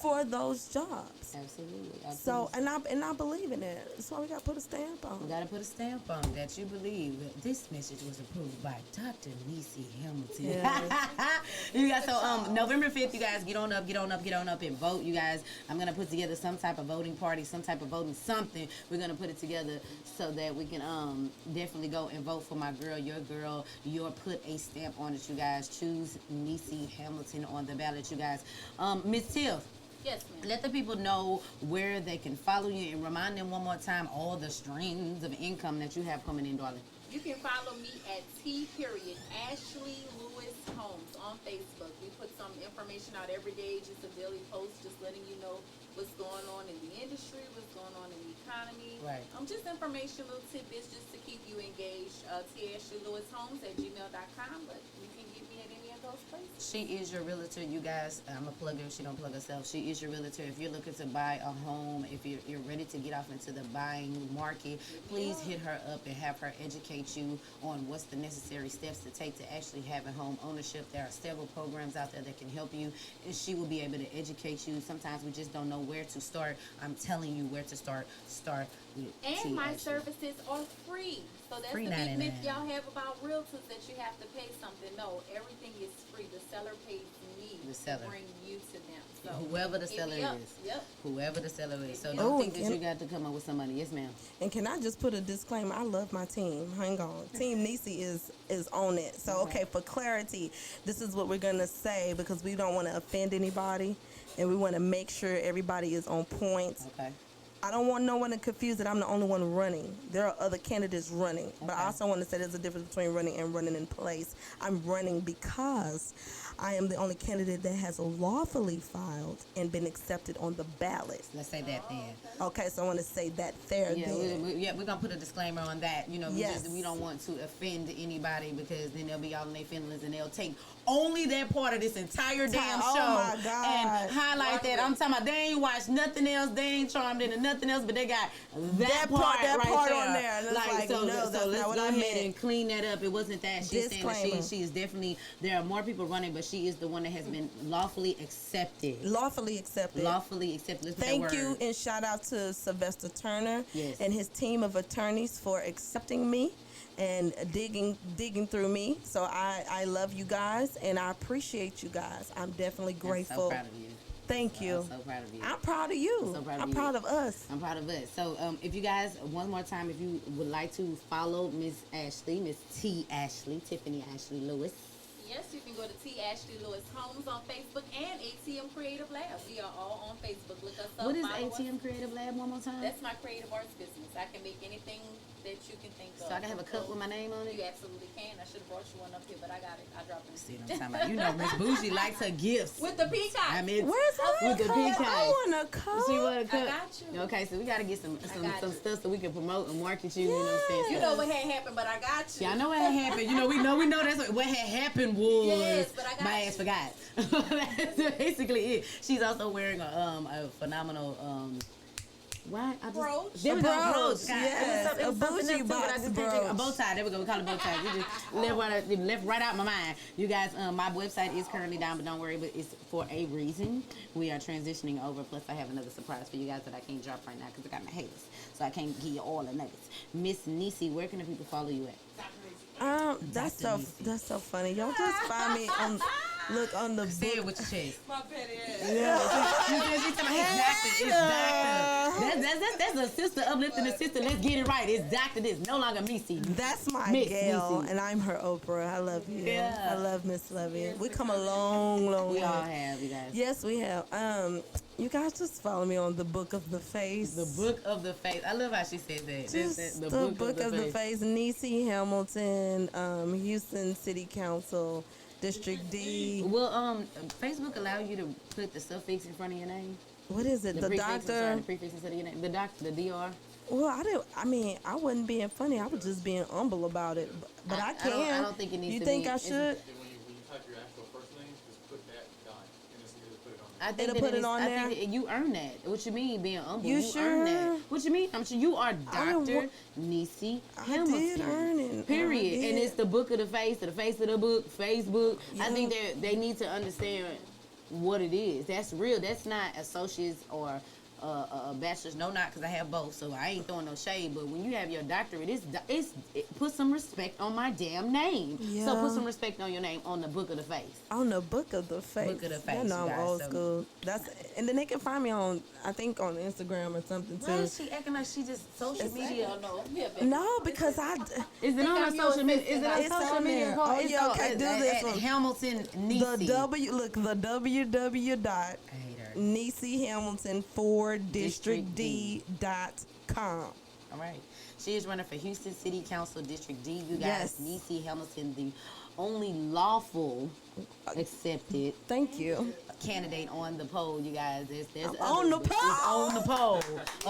for those jobs. Absolutely. So, and I believe in that. That's why we got to put a stamp on. We got to put a stamp on that you believe that this message was approved by Dr. Nissi Hamilton. Yes. You guys, so November 5th, you guys, get on up and vote, you guys. I'm going to put together some type of voting party, some type of voting something. We're going to put it together so that we can definitely go and vote for my girl, your girl, your put a stamp on it, you guys. Choose Nissi Hamilton on the ballot, you guys. Miss Tiff. Yes, ma'am. Let the people know where they can follow you and remind them one more time all the streams of income that you have coming in, darling. You can follow me at Ashley Lewis Homes on Facebook. We put some information out every day, just a daily post, just letting you know what's going on in the industry, what's going on in the economy. Right. Just information, little tidbits just to keep you engaged. TAshleyLewisHomes@gmail.com, but you can get me at any of those places. She is your realtor, you guys. I'm a plug her. She don't plug herself. She is your realtor. If you're looking to buy a home, if you're ready to get off into the buying market, please hit her up and have her educate you on what's the necessary steps to take to actually having home ownership. There are several programs out there that can help you, and she will be able to educate you. Sometimes we just don't know where to start. I'm telling you where to start. Start with And my Ashley. services are free. So that's Free the big 99. myth y'all have about realtors, that you have to pay something. No, everything is free. The seller pays me The seller. to bring you to them. So Whoever the hit seller me up. is. Yep. Whoever the seller is. So Oh, don't think that and- you got to come up with some money. Yes, ma'am. And can I just put a disclaimer? I love my team. Hang on. Team Nissi is on it. So, okay, for clarity, this is what we're going to say because we don't want to offend anybody and we want to make sure everybody is on point. Okay. I don't want no one to confuse that I'm the only one running. There are other candidates running. But I Okay. also want to say there's a difference between running and running in place. I'm running because I am the only candidate that has lawfully filed and been accepted on the ballot. Let's say that then. Okay, so I want to say that there. Yeah, then. we're gonna put a disclaimer on that. You know, Yes. we don't want to offend anybody because then they'll be all in their feelings and they'll take only their part of this entire damn Oh, show my God. and highlight that. I'm talking about they ain't watched nothing else, they ain't charmed into nothing else, but they got that part that right part there. on there. And it's like, so, no, so that's let's not what go I ahead meant. and clean that up. It wasn't that. She's saying that Disclaimer. she is definitely, there are more people running, but she is the one that has been lawfully accepted. Lawfully accepted. Lawfully accepted. Let's put that Thank you word. and shout out to Sylvester Turner Yes. and his team of attorneys for accepting me and digging through me. So I love you guys and I appreciate you guys. I'm definitely I'm grateful. so proud of you. Thank you. I'm so proud of you. I'm proud of you. So proud of I'm you. proud of us. I'm proud of us. So, if you guys, one more time, if you would like to follow Miss Ashley, Miss T. Ashley, Tiffany Ashley Lewis. Yes, you can go to Ashley Lewis Homes on Facebook and ATM Creative Lab. We are all on Facebook. Look us up. What is follow us. ATM Creative Lab one more time? That's my creative arts business. I can make anything that you can think of. So I can have a cup with my name on You it? absolutely can. I should have brought you one up here, but I got it. I dropped it. See what I'm talking about? You know, Miss Boujie likes her gifts. With the peacock. I mean, Where's that with the cup? peacock. I want a cup. She want a cup? got you. Okay, so we got to get some got you. stuff so we can promote and market you. You know what I'm saying? You know what had happened, but I got you. Yeah, I know what had happened. You know, we know that's what had happened was Yes, but I got my you. ass forgot. That's basically it. She's also wearing a phenomenal why? I just, Brooch. There we go, brooch, brooch. God, yes, it was a something bougie else too, but I box just can't think of- A bow brooch. tie. There we go. We call it bow tie. It just left right out my mind. You guys, my website is currently down, but don't worry. But it's for a reason. We are transitioning over. Plus, I have another surprise for you guys that I can't drop right now because I got my haters, so I can't give you all the nuggets. Miss Nissi, where can the people follow you at? That's Dr. so Nissi. that's so funny. Y'all just find me on on the Say it book. with your chest. My petty ass. She's talking about it's doctor. That's a sister uplifting a sister. Let's get it right. It's doctor. This no longer Missy. That's my Miss Gail, Nissi. and I'm her Oprah. I love you. Yeah. I love Miss Lovey. We come a long, long We way. all have, you guys. Yes, we have. You guys just follow me on the Book of the Face. The book of the face. I love how she said that. Just the book of the Face. Nissi Hamilton, Houston City Council, District D. Well, Facebook allow you to put the suffix in front of your name. What is it? The prefix, I'm sorry, doctor. the prefix instead of your name. The doctor, the DR. Well, I wasn't being funny. I was just being humble about it. But I I can. don't think it needs You to think be- I it's- should? Then when you type your actual first name, just put that dot, and it'll put it on there. I think It'll that put it is- on I there? think that you earn that. What you mean being humble? You earn sure? that. What you mean? I'm sure you are I didn't Dr. Nissi I Hamilton. did earn it. Period. I And did. it's the book of the face of the book, Facebook. I Yeah. think they need to understand what it is. That's real. That's not associates or a bachelor's. No, not because I have both, so I ain't throwing no shade. But when you have your doctorate, put some respect on my damn name. So Yeah. put some respect on your name on the book of the face. On the Book of the Face. Book of the You Face, know you I'm guys, old so- school. And then they can find me on, I think, on Instagram or something Why too. is she acting like she just social It's- media? No, yeah, baby. No, because Is it on her social media? Is it on It's social on media? there. Called- Oh, it's yeah, called okay, at- do at- this at one. Hamilton the Nissi. www dot I hate her. Nissi Hamilton for districtd.com. All right. She is running for Houston City Council District D. You Yes. guys, Nissi Hamilton, the only lawful accepted Thank you. candidate on the poll. You guys, there's I'm on the others, but poll. she's on the poll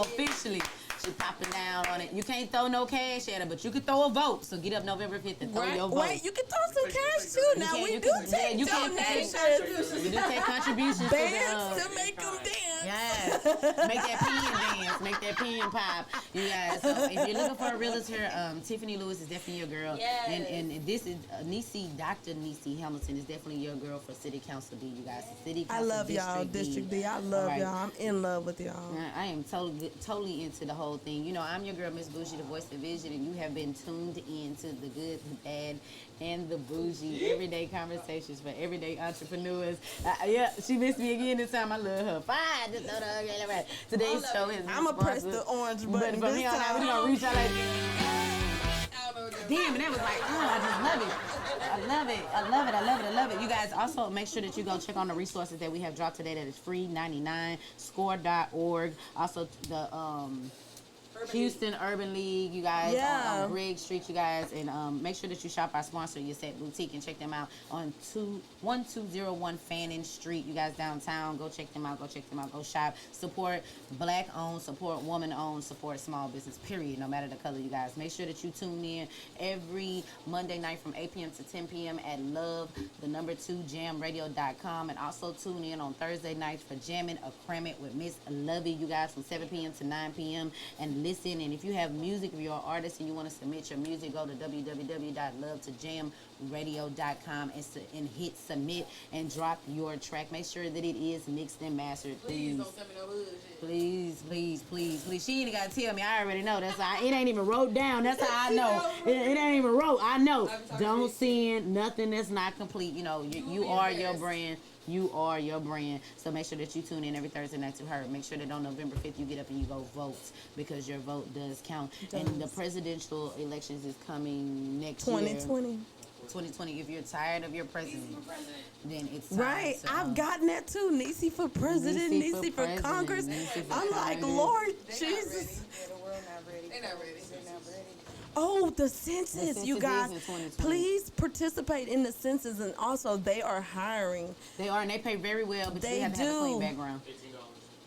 officially. She's popping down on it. You can't throw no cash at her, but you can throw a vote. So get up November 5th and throw your vote. Wait, you can throw some cash too. Now can- we you do can- yeah, take you can donations. We do take contributions to the, Bands to make them dance. yes, make that pen dance, make that pen pop. You guys, so if you're looking for a realtor, Tiffany Lewis is definitely your girl. Yes. And this is Nissi, Dr. Nissi Hamilton is definitely your girl for City Council D. You guys, City I Council love y'all, District D. I love All right. y'all. I'm in love with y'all. I am totally into the whole thing. You know, I'm your girl, Miss Boujie, the voice of vision, and you have been tuned in to the good, the bad, and the bougie everyday conversations for everyday entrepreneurs. Yeah, she missed me again this time. I love her. Fine. Just throw the right. Today's show is I'm going to press sponsored- the orange But button from this here on out, we're time. going to reach out like, damn, and that was like, oh, I just love it. I love it. I love it. I love it. I love it. You guys also make sure that you go check on the resources that we have dropped today. That is free 99 score.org. Also the Houston Urban League, you guys, Yeah. on Grigg Street, you guys, and make sure that you shop our sponsor, Your Set Boutique, and check them out on 1201 Fannin Street, you guys, downtown. Go check them out. Go check them out. Go shop. Support Black-owned, support woman-owned, support small business, period, no matter the color, you guys. Make sure that you tune in every Monday night from 8 p.m. to 10 p.m. at love2jamradio.com, and also tune in on Thursday nights for Jammin' or Cram It with Miss Lovey, you guys, from 7 p.m. to 9 p.m. and listen. And if you have music, if you're an artist and you want to submit your music, go to www.love2jamradio.com and hit submit and drop your track. Make sure that it is mixed and mastered. Please don't send me no bullshit. Please, please, please, please. She ain't gotta tell me. I already know. That's how it ain't even wrote down. That's how I know. It ain't even wrote. I know. Don't send nothing that's not complete. You know, you are your brand. You are your brand. So make sure that you tune in every Thursday night to her. Make sure that on November 5th you get up and you go vote, because your vote does count. And the presidential elections is coming next year. 2020. If you're tired of your president, then it's time. Right. So, I've gotten that too. Nissi for president, Nissi for president, Congress. Nissi for I'm like, Congress. Lord Jesus. Yeah, the world not ready. They not ready. They're not ready. Oh, the census, census you is guys. in 2020. Please participate in the census, and also they are hiring. They are, and they pay very well, but They you have to have a clean do. background.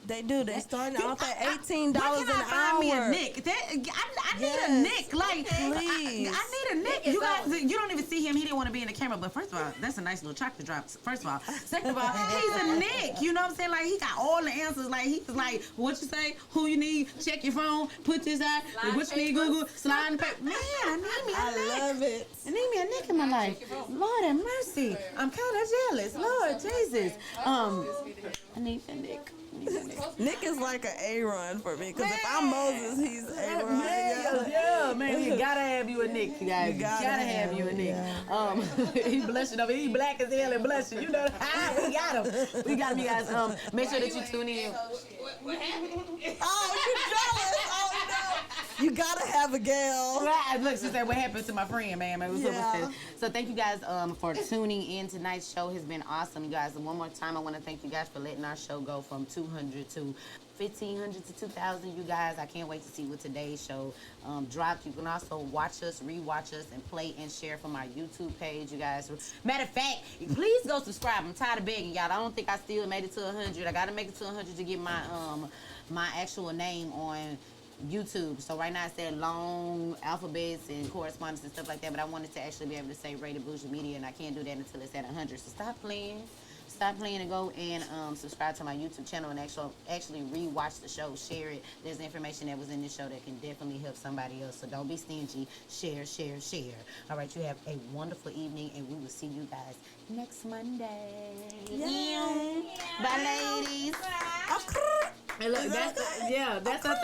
They do. They're starting off at $18 Why an can I find me a hour. Nick? I need Yes. a Nick. Like, Please. I need a Nick. You guys, you don't even see him. He didn't want to be in the camera. But first of all, that's a nice little chocolate drop. First of all. Second of all, he's a Nick. You know what I'm saying? Like, he got all the answers. Like, he's like, what you say? Who you need? Check your phone. Put this out. What you need? Google. Slide in the paper. Man, I need me a I Nick. love it. I need me a Nick in my life. Lord have mercy. I'm kind of jealous. Lord Jesus. I need a Nick. Nick is like an A-Run for me, because if I'm Moses, he's A-Run. Yeah, man, you gotta have you a Nick, you guys. You gotta have you a Nick. He blushing over. He black as hell and blushing. You know, we got him. We got him, you guys. Make sure that you tune in. What happened? Oh, you jealous? Oh, no. You gotta have a gal. Right, look, she said, what happened to my friend, man? What's up with Yeah. this? So thank you guys for tuning in. Tonight's show has been awesome, you guys. And one more time, I want to thank you guys for letting our show go from 200 to 1,500 to 2,000, you guys. I can't wait to see what today's show dropped. You can also watch us, rewatch us, and play and share from our YouTube page, you guys. Matter of fact, please go subscribe. I'm tired of begging, y'all. I don't think I still made it to 100. I got to make it to 100 to get my my actual name on YouTube. So right now I said long alphabets and correspondence and stuff like that, but I wanted to actually be able to say Rated Boujie Media, and I can't do that until it's at 100. So stop playing and go and subscribe to my YouTube channel and actually rewatch the show. Share it. There's information that was in this show that can definitely help somebody else. So don't be stingy. Share. All right, you have a wonderful evening, and we will see you guys next Monday. Yay. Bye, ladies. Okay. And look, that's our thing.